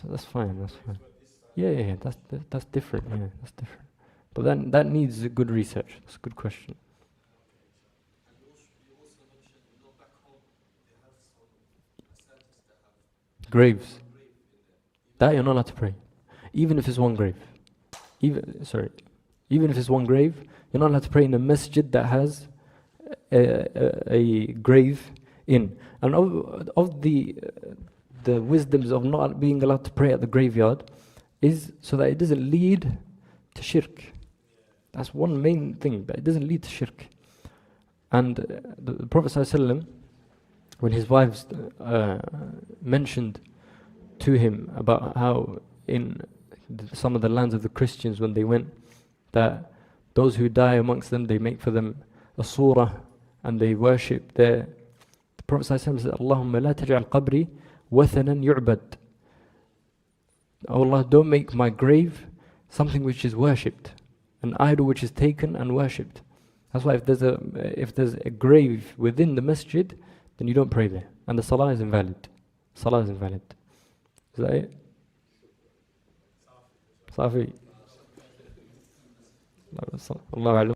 That's fine. Yeah, that's different. Yeah, that's different. But then that needs good research. That's a good question. Graves. That you're not allowed to pray. Even if it's one grave. Even if it's one grave, you're not allowed to pray in a masjid that has a grave in. And of the wisdoms of not being allowed to pray at the graveyard is so that it doesn't lead to shirk. That's one main thing, that it doesn't lead to shirk. And the Prophet ﷺ, when his wives mentioned to him about how in some of the lands of the Christians, when they went, that those who die amongst them, they make for them a surah and they worship there. The Prophet ﷺ said, Allahumma la taj'al qabri wathanan yu'bad. Oh Allah, don't make my grave something which is worshipped, an idol which is taken and worshipped. That's why if there's a grave within the masjid, then you don't pray there, and the salah is invalid. Salah is invalid. Is that it? Safi. Allah